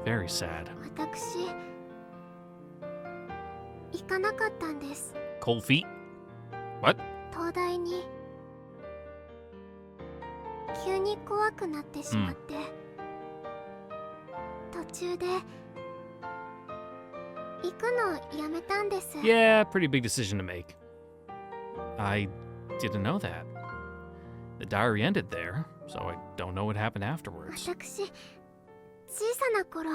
Very sad. 私行かなかったんです。 Cold feet? What? 東大に急に怖くなってしまって、途中で行くのやめたんです。 Yeah, pretty big decision to make. I didn't know that. The diary ended there, so I don't know what happened afterwards. 私小さな頃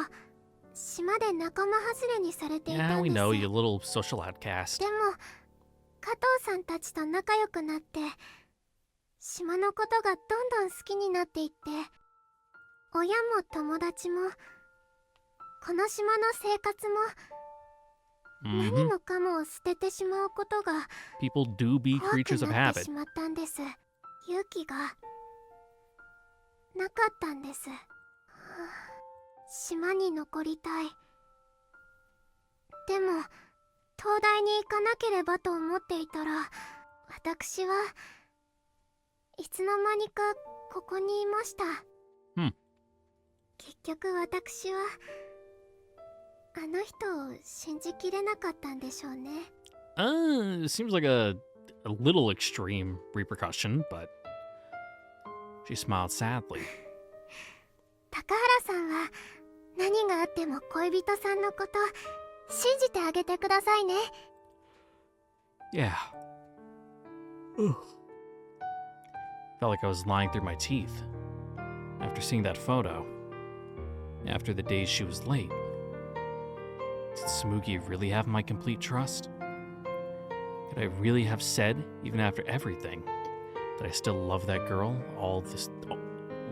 島で仲間外れにされていた Yeah, ん we です。 know, you little social outcast. でも加藤さんたちと仲良くなって島のことがどんどん好きになっていって、親も友達もこの島の生活も何 Mm-hmm. もかも捨ててしまうことが People do be 怖く creatures of なって habit. しまったんです。勇気がなかったんです。はあ、島に残りたい。でも東大に行かなければと思っていたら、私はいつの間にかここにいました。結局私はあの人を信じきれなかったんでしょうね。Seems like a little extreme repercussion, but she smiled sadly. 高原さんは何があっても恋人さんのこと信じてあげてくださいね。 Yeah. Ugh. Felt like I was lying through my teeth. After seeing that photo, after the days she was late, did Tsumugi really have my complete trust? Could I really have said, even after everything, that I still love that girl,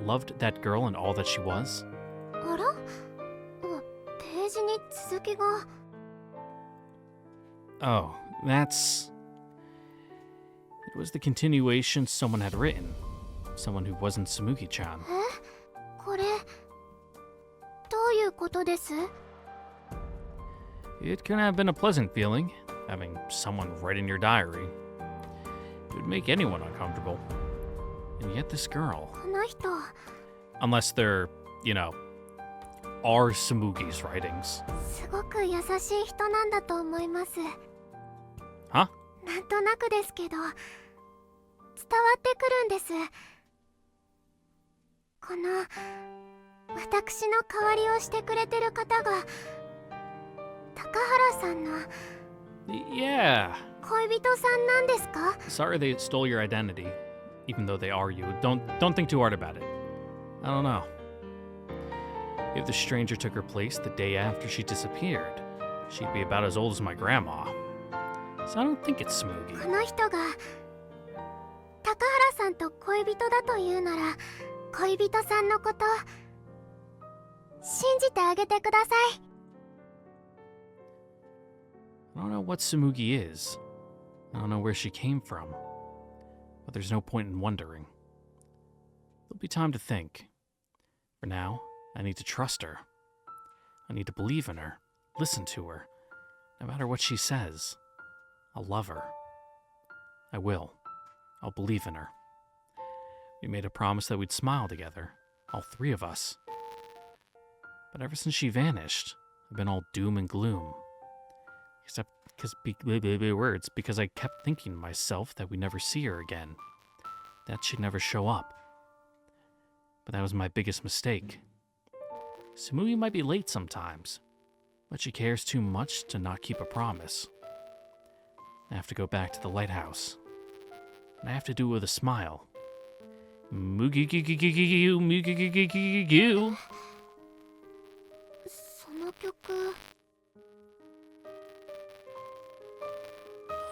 loved that girl and all that she was? あら、ページに続きが。 Oh, that's... It was the continuation someone had written. Someone who wasn't Tsumugi-chan. これどういうことです？ It couldn't have been a pleasant feeling, having someone write in your diary. It would make anyone uncomfortable. And yet this girl... この人 Unless they're, you know, are Tsumugi's writings. すごく優しい人なんだと思います。 Huh? なんとなくですけど伝わってくるんです。この私の代わりをしてくれてる方が高原さんの Yeah. 恋人さんなんですか？ Sorry they stole your identity, even though they are you. Don't think too hard about it. I don't know. If the stranger took her place the day after she disappeared, she'd be about as old as my grandma. So I don't think it's こ Tsumugi. の人が高原さんと恋人だというなら、恋人さんのこと信じてあげてください。 I don't know what Tsumugi is. I don't know where she came from. But there's no point in wondering. There'll be time to think. For now, I need to trust her. I need to believe in her, listen to her, no matter what she says. I'll love her. I will. I'll believe in her. We made a promise that we'd smile together, all three of us. But ever since she vanished, I've been all doom and gloom. Except because I kept thinking to myself that we'd never see her again. That she'd never show up. But that was my biggest mistake. Tsumugi might be late sometimes, but she cares too much to not keep a promise. I have to go back to the lighthouse. And I have to do it with a smile. Mugi-gi-gi-gi-gi-gi-gi-gi-gi-gi-gi-gi-gi. その曲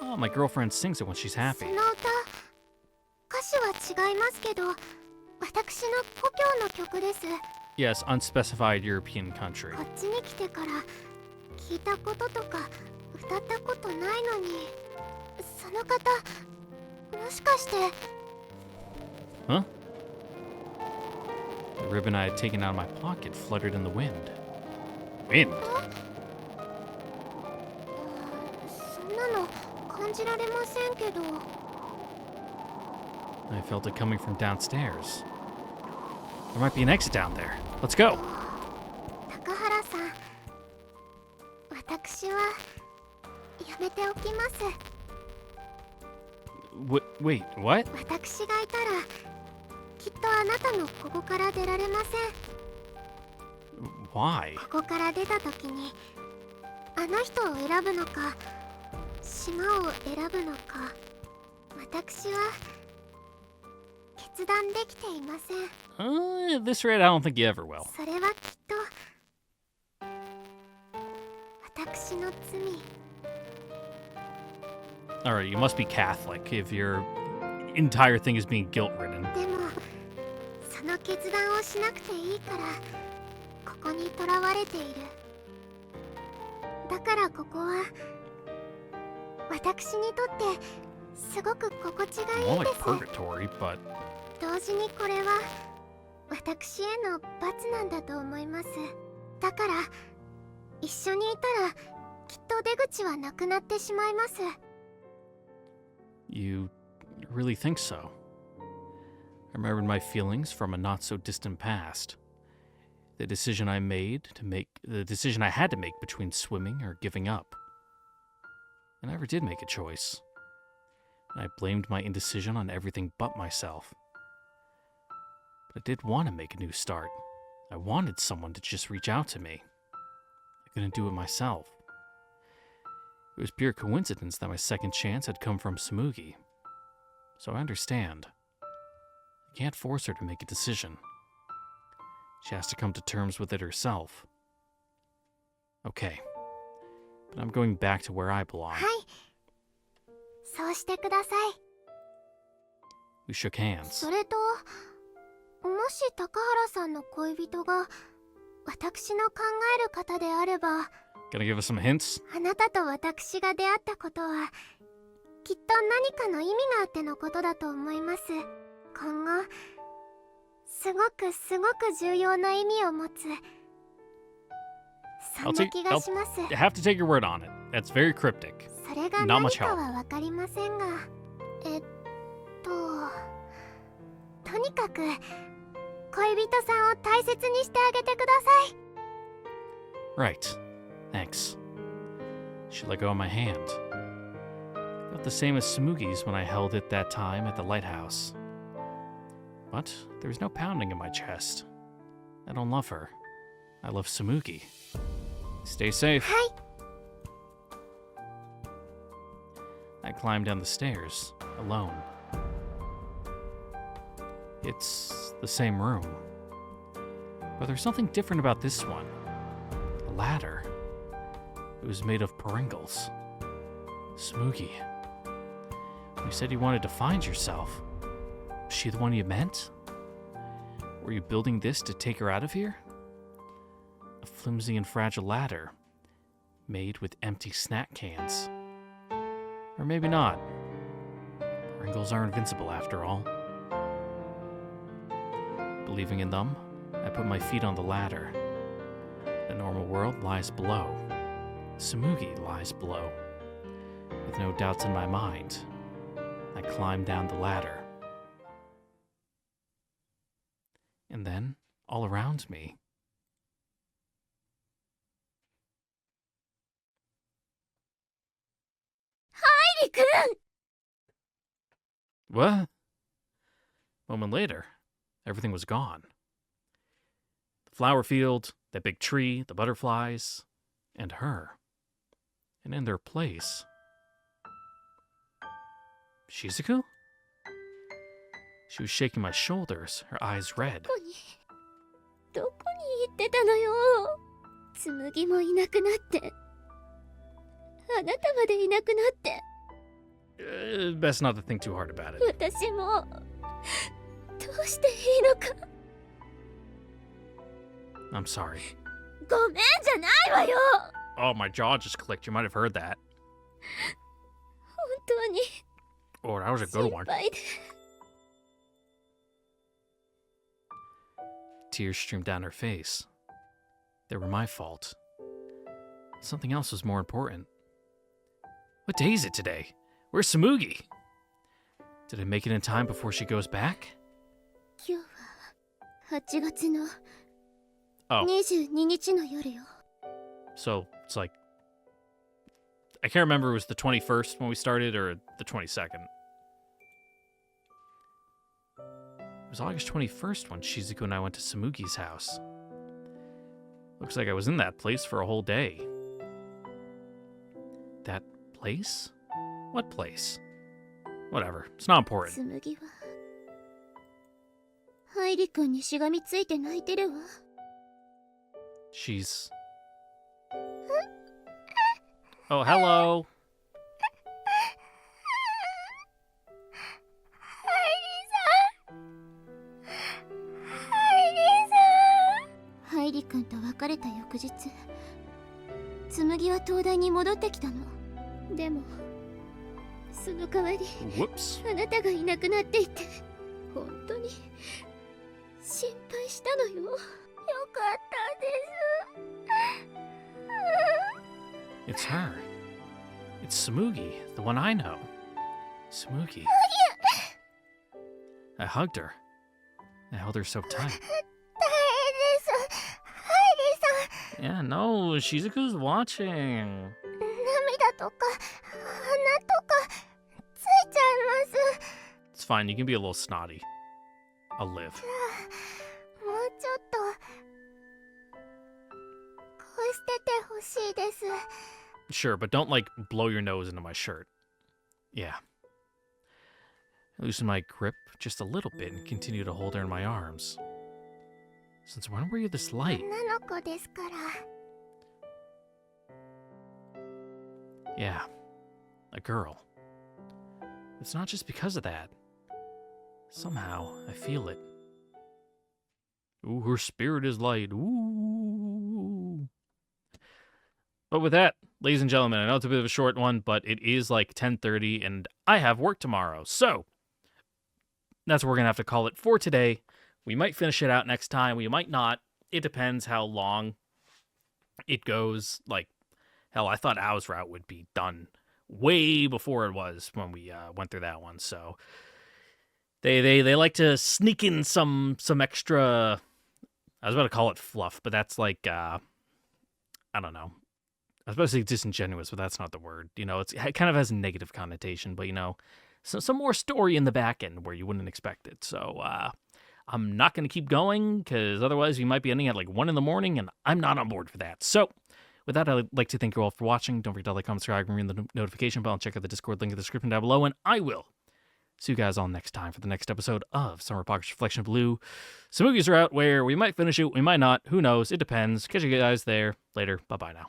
Oh, my girlfriend sings it when she's そ happy. の歌歌詞は違いますけど、私の故郷の曲です。 Yes, unspecified European country. こっちに来てから聞いたこととか歌ったことないのに、その方もしかして Huh? The ribbon I had taken out of my pocket fluttered in the wind. Wind? そんなの感じられませんけど。 I felt it coming from downstairs. There might be an exit down there. Let's go. 高原さん、私はやめておきます。 Wait, what? 私がいたらきっとあなたもここから出られません。 Why? ここから出た時にあの人を選ぶのか島を選ぶのか、私は決断できていません。 At this rate, I don't think you ever will. それはきっと私の罪。 Alright, you must be Catholic if your entire thing is being guilt-ridden. でもその決断をしなくていいからここにとらわれている。だからここは私にとってすごく心地がい More いで like す。 purgatory, but 同時にこれは私への罰なんだと思います。だから一緒にいたらきっと出口はなくなってしまいます。 you really think so? I remembered my feelings from a not-so-distant past. The decision I had to make between swimming or giving up. I never did make a choice. And I blamed my indecision on everything but myself. But I did want to make a new start. I wanted someone to just reach out to me. I couldn't do it myself. It was pure coincidence that my second chance had come from Tsumugi. So I understand. I can't force her to make a decision. She has to come to terms with it herself. Okay. But I'm going back to where I belong. はい、そうしてください。 We shook hands. それともし高原さんの恋人が私の考える方であれば、 Gonna give us some hints? あなたと私が出会ったことはきっと何かの意味があってのことだと思います。今後すごく重要な意味を持つ、そんな気がします。 I have to take your word on it. That's very cryptic. それが Not 何 much か help. は分かりませんが、とにかく恋人さんを大切にしてあげてください。 Right. Thanks. She let go of my hand. Felt the same as Tsumugi's when I held it that time at the lighthouse. But there was no pounding in my chest. I don't love her. I love Tsumugi. Stay safe. はい、 I climbed down the stairs, alone. It's the same room. But there's something different about this one. A ladder. It was made of peringles. Tsumugi. You said you wanted to find yourself. Was she the one you meant? Were you building this to take her out of here? A flimsy and fragile ladder, made with empty snack cans. Or maybe not. Peringles are invincible after all. Believing in them, I put my feet on the ladder. The normal world lies below. Tsumugi lies below. With no doubts in my mind, I climbed down the ladder. And then, all around me, what? A moment later, everything was gone. The flower field, that big tree, the butterflies, and her. And in their place, Shizuku? She was shaking my shoulders, her eyes red. どこに行ってたのよ。紬もいなくなって、あなたまでいなくなって。Best not to think too hard about it. 私もどうしていいのか。 I'm sorry. ごめんじゃないわよ。 Oh, my jaw just clicked. You might have heard that. 本当に Oh, that was a good 心 one. 配で。tears streamed down her face. They were my fault. Something else was more important. What day is it today? Where's Tsumugi? Did I make it in time before she goes back? 今日は8月の Oh, 22日の夜よ。 so it's like... I can't remember if it was the 21st when we started or the 22nd. It was August 21st when Shizuku and I went to Tsumugi's house. Looks like I was in that place for a whole day. That place? What place? Whatever. It's not important. 紬はハイリ君にしがみついて泣いてるわ。 She's... Oh, hello. ハイリ君と別れた翌日、紬は東大に戻ってきたの。でもその代わり Whoops. あなたがいなくなっていて本当に心配したのよ。よかったです。 It's her. It's Tsumugi, the one I know. Tsumugi. I hugged her. I held her so tight. 大変です。ハイリーさん、 Yeah, no, Shizuku's watching. 涙とか鼻とかついちゃいます。 It's fine, you can be a little snotty. I'll live. もうちょっとこうしててほしいです。 Sure, but don't, like, blow your nose into my shirt. Yeah. I loosened my grip just a little bit and continued to hold her in my arms. Since when were you this light? 女の子ですから。 Yeah, a girl. It's not just because of that. Somehow, I feel it. Ooh, her spirit is light. Ooh. But with that, ladies and gentlemen, I know it's a bit of a short one, but it is like 10:30 and I have work tomorrow. So, that's what we're going to have to call it for today. We might finish it out next time. We might not. It depends how long it goes. Like, hell, I thought Ao's route would be done way before it was when we went through that one. So, they like to sneak in some extra... I was about to call it fluff, but that's like, I don't know. I was about to say disingenuous, but that's not the word. You know, it kind of has a negative connotation, but, you know, some more story in the back end where you wouldn't expect it. So, I'm not going to keep going, because otherwise we might be ending at like 1 in the morning, and I'm not on board for that. So, with that, I'd like to thank you all for watching. Don't forget to like, comment, subscribe, and ring the notification bell, and check out the Discord link in the description down below, and I will see you guys all next time for the next episode of Summer Pocket's Reflection of Blue. Tsumugi's route where we might finish it, we might not. Who knows? It depends. Catch you guys there later. Bye-bye now.